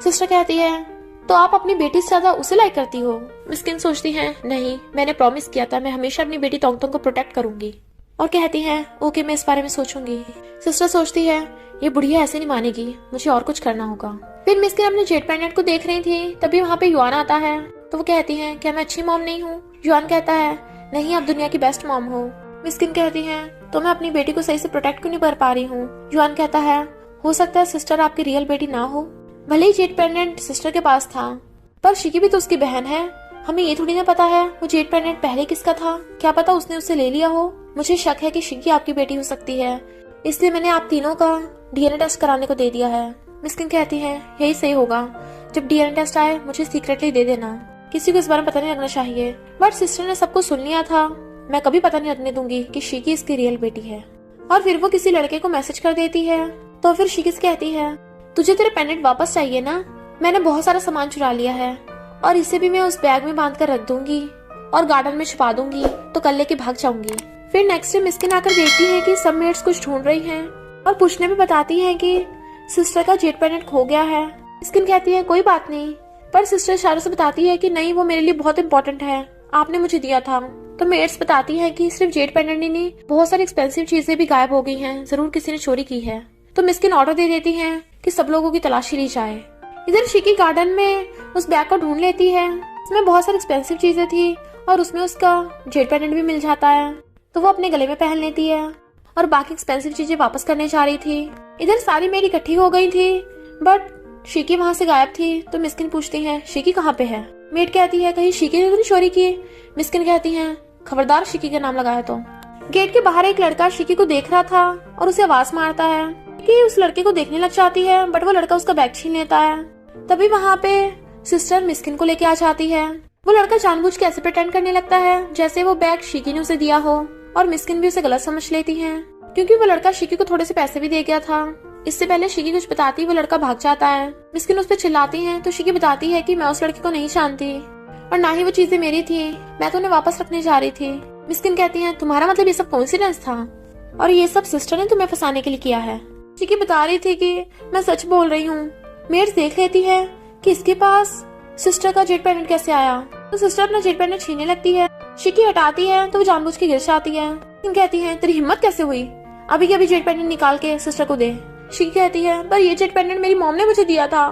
सिस्टर कहती है तो आप अपनी बेटी से ज्यादा उसे लाइक करती हो। मिस्किन सोचती है नहीं, मैंने प्रॉमिस किया था मैं हमेशा अपनी बेटी तोंगतोंग को प्रोटेक्ट करूंगी। और कहती है ओके मैं इस बारे में सोचूंगी। सिस्टर सोचती है ये बुढ़िया ऐसे नहीं मानेगी, मुझे और कुछ करना होगा। फिर मिस्किन अपने जेड पेंडेंट को देख रही थी, तभी वहाँ पे युआन आता है। तो वो कहती है क्या मैं अच्छी मॉम नहीं हूँ? युआन कहता है नहीं, आप दुनिया की बेस्ट मॉम हो। मिस्किन कहती है तो मैं अपनी बेटी को सही से प्रोटेक्ट क्यों नहीं कर पा रही हूँ? युआन कहता है हो सकता है सिस्टर आपकी रियल बेटी ना हो, भले ही जेड पेंडेंट सिस्टर के पास था, पर शिकी भी तो उसकी बहन है, हमें ये थोड़ी ना पता है वो जेड पेंडेंट पहले किसका था, क्या पता उसने उससे ले लिया हो। मुझे शक है कि शिकी आपकी बेटी हो सकती है, इसलिए मैंने आप तीनों का डीएनए टेस्ट कराने को दे दिया है। मिस्किन कहती है यही सही होगा, जब डीएनए टेस्ट आए मुझे सीक्रेटली दे देना, किसी को इस बारे में पता नहीं लगना चाहिए। बट सिस्टर ने सब कुछ सुन लिया था, मैं कभी पता नहीं लगने दूंगी कि शिकी इसकी रियल बेटी है। और फिर वो किसी लड़के को मैसेज कर देती है तो फिर शिकी से कहती है, तुझे तेरे पेंडेंट वापस चाहिए ना? मैंने बहुत सारा सामान चुरा लिया है और इसे भी मैं उस बैग में बांध कर रख दूंगी और गार्डन में छुपा दूंगी, तो कल लेके भाग जाऊंगी। फिर नेक्स्ट डे मिस्किन आकर देखती है कि सब मेट्स कुछ ढूंढ रही हैं और पूछने में बताती है कि सिस्टर का जेट पेंडेंट खो गया है। मिस्किन कहती है कोई बात नहीं, पर सिस्टर इशारों से बताती है कि नहीं, वो मेरे लिए बहुत इंपॉर्टेंट है, आपने मुझे दिया था। तो मेट्स बताती है कि सिर्फ जेट पेंडेंट ही नहीं, बहुत सारी एक्सपेंसिव चीजें भी गायब हो गई हैं, जरूर किसी ने चोरी की है। तो मिस्किन ऑर्डर दे देती है कि सब लोगों की तलाशी ली जाए। इधर शिकी गार्डन में उस बैग को ढूंढ लेती है, इसमें बहुत सारी एक्सपेंसिव चीजें थी और उसमें उसका जेट पेंडेंट भी मिल जाता है। तो वो अपने गले में पहन लेती है और बाकी एक्सपेंसिव चीजें वापस करने जा रही थी। इधर सारी मेरी इकट्ठी हो गई थी, बट शिकी वहाँ से गायब थी। तो मिस्किन पूछती है शिकी कहाँ पे है? मेट कहती है कहीं शिकी ने तो नहीं चोरी की? मिस्किन कहती है खबरदार शिकी का नाम लगाया तो। गेट के बाहर एक लड़का शिकी को देख रहा था और उसे आवाज मारता है कि उस लड़के को देखने लग जाती है, बट वो लड़का उसका बैग छीन लेता है। तभी वहाँ पे सिस्टर मिस्किन को लेके आ जाती है। वो लड़का जानबूझ के ऐसे प्रिटेंड करने लगता है जैसे वो बैग शिकी ने उसे दिया हो, और मिस्किन भी उसे गलत समझ लेती है क्योंकि वो लड़का शिकी को थोड़े से पैसे भी दे गया था। इससे पहले शिकी कुछ बताती वो लड़का भाग जाता है। मिस्किन उस पर चिल्लाती है तो शिकी बताती है कि मैं उस लड़के को नहीं जानती और ना ही वो चीजें मेरी थी, मैं तो उन्हें वापस रखने जा रही थी। मिस्किन कहती है तुम्हारा मतलब ये सब कोइंसिडेंस था और ये सब सिस्टर ने तुम्हें फंसाने के लिए किया है। शिकी बता रही थी कि मैं सच बोल रही हूँ। मेट्स देख लेती है कि इसके पास सिस्टर का जेट पेंडेंट कैसे आया, तो सिस्टर अपना जेट पेंडेंट छीनने लगती है। शिकी हटाती है तो वो जानबूझ के गिर जाती है। कहती है तेरी हिम्मत कैसे हुई, अभी के अभी जेट पेंडेंट निकाल के सिस्टर को दे। शिकी कहती है पर ये जेट पेंडेंट मेरी मॉम ने मुझे दिया था।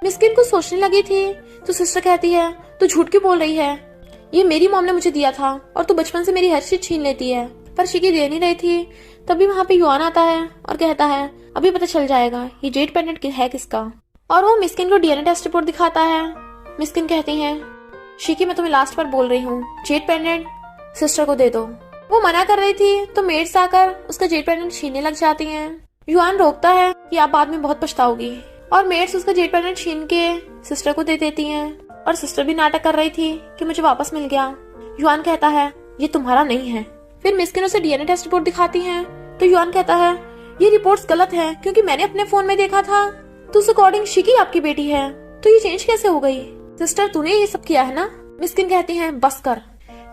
मिस्किन कुछ सोचने लगी थी तो सिस्टर कहती है तू झूठ क्यों बोल रही है, ये मेरी मॉम ने मुझे दिया था और तू बचपन से मेरी हर चीज छीन लेती है। पर शिकी दे नहीं रही थी। तभी वहाँ पे युआन आता है और कहता है अभी पता चल जाएगा ये जेट पेंडेंट है किसका, और वो मिस्किन को डीएनए टेस्ट रिपोर्ट दिखाता है। मिस्किन कहती है शिकी मैं तुम्हें लास्ट बार बोल रही हूँ, जेट पेंडेंट सिस्टर को दे दो। वो मना कर रही थी तो मेट्स आकर उसका जेट पेंडेंट छीनने लग जाती हैं। युआन रोकता है कि आप बाद में बहुत पछताओगी, और मेट्स उसका जेट पेंडेंट छीन के सिस्टर को दे देती हैं। और सिस्टर भी नाटक कर रही थी कि मुझे वापस मिल गया। युआन कहता है ये तुम्हारा नहीं है। फिर मिस्किन उसे डीएनए टेस्ट रिपोर्ट दिखाती है तो युआन कहता है ये रिपोर्ट्स गलत है क्योंकि मैंने अपने फोन में देखा था, तो उस अकॉर्डिंग शिकी आपकी बेटी है, तो ये चेंज कैसे हो गई? सिस्टर तूने ये सब किया है ना? मिस्किन कहती है बस कर।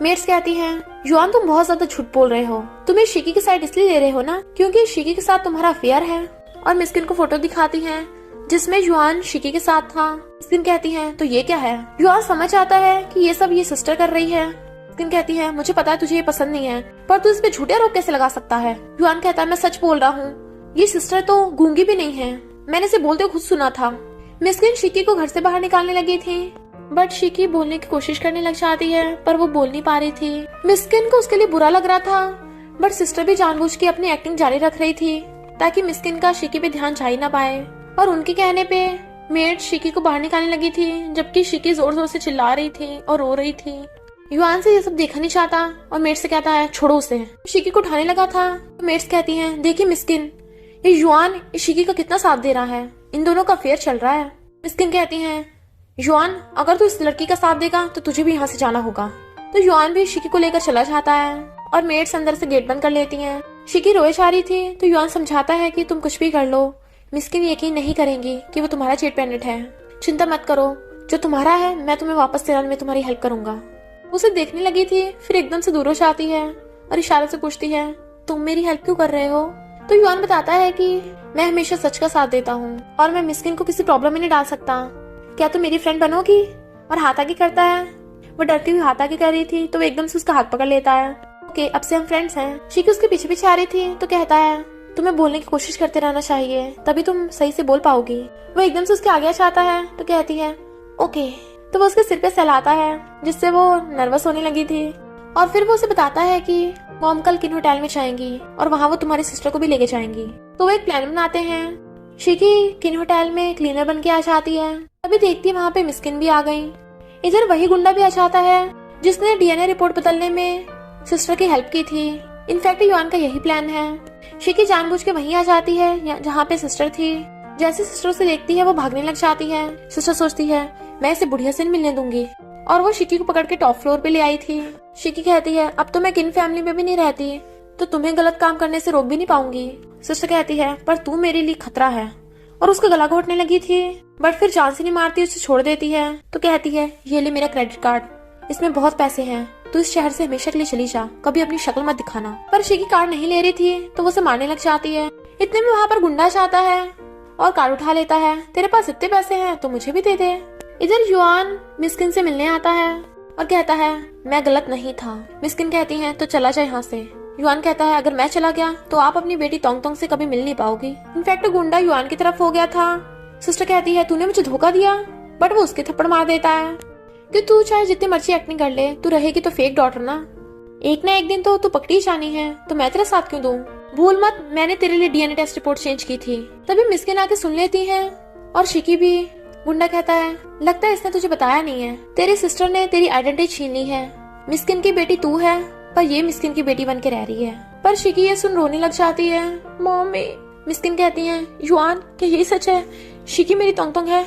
मेट्स कहती हैं युआन तुम बहुत ज्यादा झूठ बोल रहे हो, तुम्हें शिकी की साइड इसलिए ले रहे हो ना क्योंकि शिकी के साथ तुम्हारा अफेयर है। और मिस्किन को फोटो दिखाती है जिसमें युआन शिकी के साथ था। मिस्किन कहती है तो ये क्या है? युआन समझ आता है कि ये सब ये सिस्टर कर रही है। मिस्किन कहती है मुझे पता है तुझे ये पसंद नहीं है, पर तू इस पे झूठे आरोप कैसे लगा सकता है? युआन कहता है मैं सच बोल रहा हूँ, ये सिस्टर तो गूंगी भी नहीं है, मैंने इसे बोलते खुद सुना था। मिस्किन शिकी को घर से बाहर निकालने लगी थी, बट शिकी बोलने की कोशिश करने लग जाती है पर वो बोल नहीं पा रही थी। मिस्किन को उसके लिए बुरा लग रहा था, बट सिस्टर भी जानबूझ के अपनी एक्टिंग जारी रख रही थी ताकि मिस्किन का शिकी पे ध्यान जा ही ना पाए। और उनके कहने पे मेड शिकी को बाहर निकालने लगी थी, जबकि शिकी जोर जोर से चिल्ला रही थी और रो रही थी। युआन से ये सब देखा नहीं चाहता और मेड से कहता है छोड़ो उसे। शिकी को उठाने लगा था तो मेड्स कहती हैं देखिए मिस्किन, ये युआन इस शिकी का कितना साथ दे रहा है, इन दोनों का अफेयर चल रहा है। मिस्किन कहती हैं युआन अगर तू इस लड़की का साथ देगा तो तुझे भी यहाँ से जाना होगा। तो युआन भी शिकी को लेकर चला जाता है और मेड्स अंदर से गेट बंद कर लेती हैं। शिकी रोए जा रही थी तो युआन समझाता है कि तुम कुछ भी कर लो, मिस्किन यकीन नहीं करेंगी कि वो तुम्हारा जेट पेंडेंट है, चिंता मत करो, जो तुम्हारा है मैं तुम्हें वापस दिलाने में तुम्हारी हेल्प करूंगा। उसे देखने लगी थी, फिर एकदम से दूर हो जाती है और इशारे से पूछती है तुम मेरी हेल्प क्यों कर रहे हो? तो युआन बताता है कि मैं हमेशा सच का साथ देता हूँ और मैं मिस्किन को किसी प्रॉब्लम में नहीं डाल सकता, क्या तुम मेरी फ्रेंड बनोगी? और हाथ आगे करता है। वो डरती हुई हाथ आगे कर रही थी तो वो एकदम से उसका हाथ पकड़ लेता है। ओके अब से हम फ्रेंड्स हैं। शिकी उसके पीछे पीछे आ रही थी तो कहता है तुम्हें बोलने की कोशिश करते रहना चाहिए, तभी तुम सही से बोल पाओगी। वो एकदम से उसके आगे चाहता है तो कहती है ओके। तो वो उसके सिर पे सहलाता है जिससे वो नर्वस होने लगी थी। और फिर वो उसे बताता है कि मॉम कल किन होटल में जाएंगी और वहाँ वो तुम्हारी सिस्टर को भी लेके जाएंगी। तो वो एक प्लान बनाते हैं। शिकी किन होटल में क्लीनर बन के आ जाती है, तभी देखती है वहाँ पे मिस्किन भी आ गई। इधर वही गुंडा भी आ जाता है जिसने डीएनए रिपोर्ट बदलने में सिस्टर की हेल्प की थी। इनफैक्ट युआन का यही प्लान है। शिकी जानबूझ के वहीं आ जाती है जहाँ पे सिस्टर थी। जैसे सिस्टर उसे देखती है वो भागने लग जाती है। सिस्टर सोचती है मैं इसे बुढ़िया से मिलने दूंगी, और वो शिकी को पकड़ के टॉप फ्लोर पे ले आई थी। शिकी कहती है अब तो मैं किन फैमिली में भी नहीं रहती, तो तुम्हें गलत काम करने से रोक भी नहीं पाऊंगी। सिस्टर कहती है पर तू मेरे लिए खतरा है, और उसका गला घोटने लगी थी, बट फिर जान से नहीं मारती, उसे छोड़ देती है। तो कहती है ये ले मेरा क्रेडिट कार्ड, इसमें बहुत पैसे हैं, तू इस शहर से हमेशा के लिए चली जा, कभी अपनी शक्ल मत दिखाना। पर शिकी कार्ड नहीं ले रही थी तो वो उसे मारने लग जाती है। इतने में वहाँ पर गुंडा आता है और कार्ड उठा लेता है। तेरे पास इतने पैसे हैं तो मुझे भी दे दे। इधर युआन मिस्किन से मिलने आता है और कहता है मैं गलत नहीं था। मिस्किन कहती है तो चला जाए यहाँ से। युआन कहता है अगर मैं चला गया तो आप अपनी बेटी तोंग तोंग से कभी मिल नहीं पाओगी। इनफैक्ट गुंडा युआन की तरफ हो गया था। सिस्टर कहती है तूने मुझे धोखा दिया, बट वो उसके थप्पड़ मार देता है कि तू चाहे जितनी मर्जी एक्टिंग कर ले, तू रहेगी तो फेक डॉटर ना एक दिन तो तू पकड़ी जानी है, तो मैं तेरे साथ क्यों दूं? भूल मत मैंने तेरे लिए डीएनए टेस्ट रिपोर्ट चेंज की थी। तभी मिस्किन आके सुन लेती है और शिकी भी। गुंडा कहता है लगता है इसने तुझे बताया नहीं है, तेरी सिस्टर ने तेरी आइडेंटिटी छीन ली है, मिस्किन की बेटी तू है पर ये मिस्किन की बेटी बन के रह रही है। पर शिकी ये सुन रोने लग जाती है। मम्मी। मिस्किन कहती है युआन क्या यही सच है? शिकी मेरी तोंग तोंग है।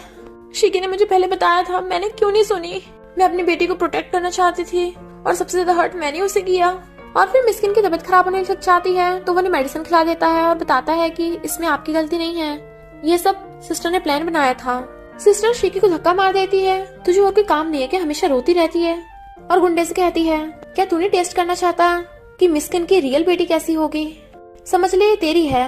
शिकी ने मुझे पहले बताया था, मैंने क्यों नहीं सुनी? मैं अपनी बेटी को प्रोटेक्ट करना चाहती थी और सबसे ज्यादा हर्ट मैंने उसे किया। और फिर मिस्किन की तबीयत खराब होने लग जाती है तो वो मेडिसिन खिला देता है और बताता है कि इसमें आपकी गलती नहीं है, ये सब सिस्टर ने प्लान बनाया था। सिस्टर शिकी को धक्का मार देती है, तुझे और कोई काम नहीं है कि हमेशा रोती रहती है? और गुंडे से कहती है क्या तूने टेस्ट करना चाहता कि मिस्किन की रियल बेटी कैसी होगी? समझ ले तेरी है,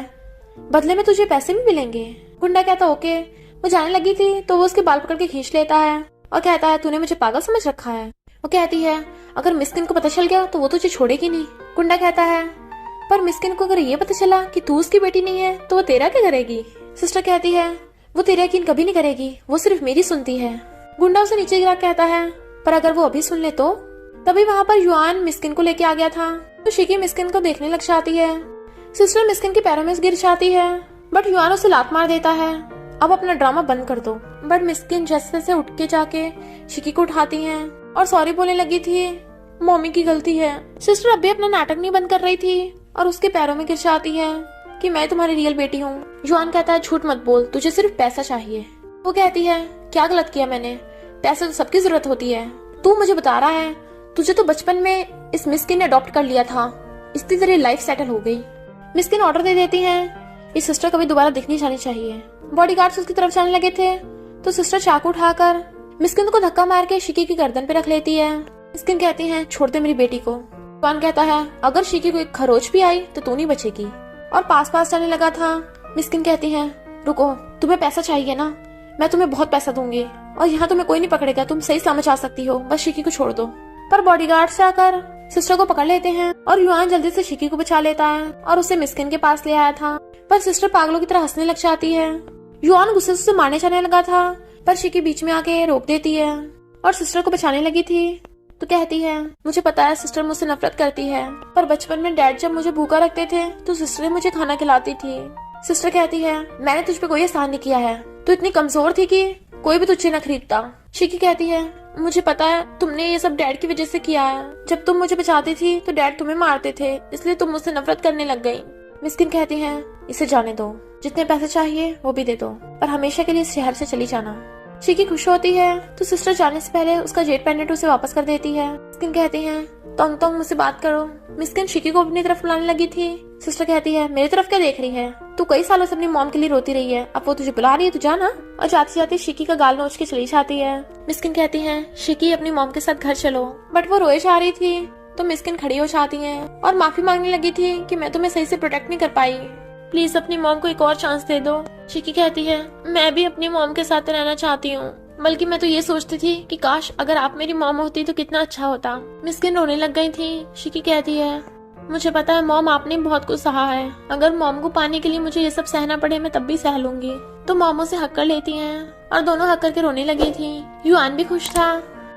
बदले में तुझे पैसे भी मिलेंगे। गुंडा कहता ओके। वो जाने लगी थी तो वो उसके बाल पकड़ के खींच लेता है और कहता है तूने मुझे पागल समझ रखा है। वो कहती है अगर मिस्किन को पता चल गया तो वो तुझे छोड़ेगी नहीं। गुंडा कहता है पर मिस्किन को अगर ये पता चला कि तू उसकी बेटी नहीं है तो वो तेरा क्या करेगी? सिस्टर कहती है वो तेरा यकीन कभी नहीं करेगी, वो सिर्फ मेरी सुनती है। गुंडा उसे नीचे गिरा कहता है पर अगर वो अभी सुन ले तो? तभी वहाँ पर युआन मिस्किन को लेके आ गया था तो शिकी मिस्किन को देखने लग जाती है। सिस्टर मिस्किन के पैरों में गिर जाती है बट युआन उसे लात मार देता है, अब अपना ड्रामा बंद कर दो। बट मिस्किन जैसे से उठ के जाके शिकी को उठाती है और सॉरी बोलने लगी थी, मम्मी की गलती है। सिस्टर अभी अपना नाटक नहीं बंद कर रही थी और उसके पैरों में गिर जाती है कि मैं तुम्हारी रियल बेटी हूँ। युआन कहता है झूठ मत बोल, तुझे सिर्फ पैसा चाहिए। वो कहती है क्या गलत किया मैंने? पैसे तो सबकी जरूरत होती है, तू मुझे बता रहा है तुझे तो बचपन में इस मिस्किन ने अडॉप्ट कर लिया था, इसकी तेरी लाइफ सेटल हो गई। मिस्किन ऑर्डर दे देती है इस सिस्टर कभी दोबारा दिखनी जानी चाहिए। बॉडीगार्ड्स उसकी तरफ जाने लगे थे तो सिस्टर चाकू उठाकर मिस्किन को धक्का मार के शिकी की गर्दन पे रख लेती है। मिस्किन कहती है छोड़ दे मेरी बेटी को। युआन कहता है अगर शिकी को एक खरोच भी आई तो तू नहीं बचेगी, और पास पास जाने लगा था। मिस्किन कहती है रुको, तुम्हें पैसा चाहिए ना, मैं तुम्हें बहुत पैसा दूंगी और यहाँ तुम्हें कोई नहीं पकड़ेगा, तुम सही सलामत जा सकती हो, बस शिकी को छोड़ दो। पर बॉडीगार्ड्स आकर सिस्टर को पकड़ लेते हैं और युआन जल्दी से शिकी को बचा लेता है और उसे मिस्किन के पास ले आया था। पर सिस्टर पागलों की तरह हंसने लग जाती है। युआन गुस्से से उसे मारने जाने लगा था पर शिकी बीच में आके रोक देती है और सिस्टर को बचाने लगी थी तो कहती है मुझे पता है सिस्टर मुझसे नफरत करती है, पर बचपन में डैड जब मुझे भूखा रखते थे तो सिस्टर मुझे खाना खिलाती थी। सिस्टर कहती है मैंने तुझ पे कोई एहसान नहीं किया है, तू इतनी कमजोर थी कि कोई भी तुझे न खरीदता। शिकी कहती है मुझे पता है तुमने ये सब डैड की वजह से किया है, जब तुम मुझे बचाती थी तो डैड तुम्हें मारते थे, इसलिए तुम मुझसे नफरत करने लग गई। मिस्किन कहती है इसे जाने दो, जितने पैसे चाहिए वो भी दे दो, पर हमेशा के लिए इस शहर से चली जाना। शिकी खुश होती है तो सिस्टर जाने से पहले उसका जेट पेंडेंट उसे वापस कर देती है। मिस्किन कहती है तोंग तोंग मुझसे बात करो। मिस्किन शिकी को अपनी तरफ बुलाने लगी थी। सिस्टर कहती है मेरी तरफ क्या देख रही है, तू कई सालों से अपनी मॉम के लिए रोती रही है, अब वो तुझे बुला रही है, तू जाना। और जाती जाती शिकी का गाल नोच के चली जाती है। मिस्किन कहती है शिकी अपनी मॉम के साथ घर चलो, बट वो रोए जा रही थी तो मिस्किन खड़ी हो जाती है और माफी मांगने लगी थी कि मैं तुम्हें सही से प्रोटेक्ट नहीं कर पाई, प्लीज अपनी मॉम को एक और चांस दे दो। शिकी कहती है मैं भी अपनी मॉम के साथ रहना चाहती हूँ, बल्कि मैं तो ये सोचती थी कि काश अगर आप मेरी मॉम होती तो कितना अच्छा होता। मिस्किन रोने लग गई थी। शिकी कहती है मुझे पता है मॉम आपने बहुत कुछ सहा है, अगर मॉम को पाने के लिए मुझे ये सब सहना पड़े मैं तब भी सह लूंगी। तो मॉम उसे हक कर लेती हैं और दोनों हक करके रोने लगी थी। युआन भी खुश था,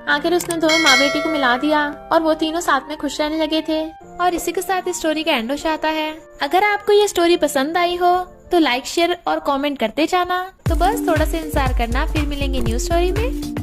आखिर उसने दोनों माँ बेटी को मिला दिया और वो तीनों साथ में खुश रहने लगे थे। और इसी के साथ इस स्टोरी का एंड हो जाता है। अगर आपको ये स्टोरी पसंद आई हो तो लाइक शेयर और कमेंट करते जाना। तो बस थोड़ा सा इंतजार करना, फिर मिलेंगे न्यू स्टोरी में।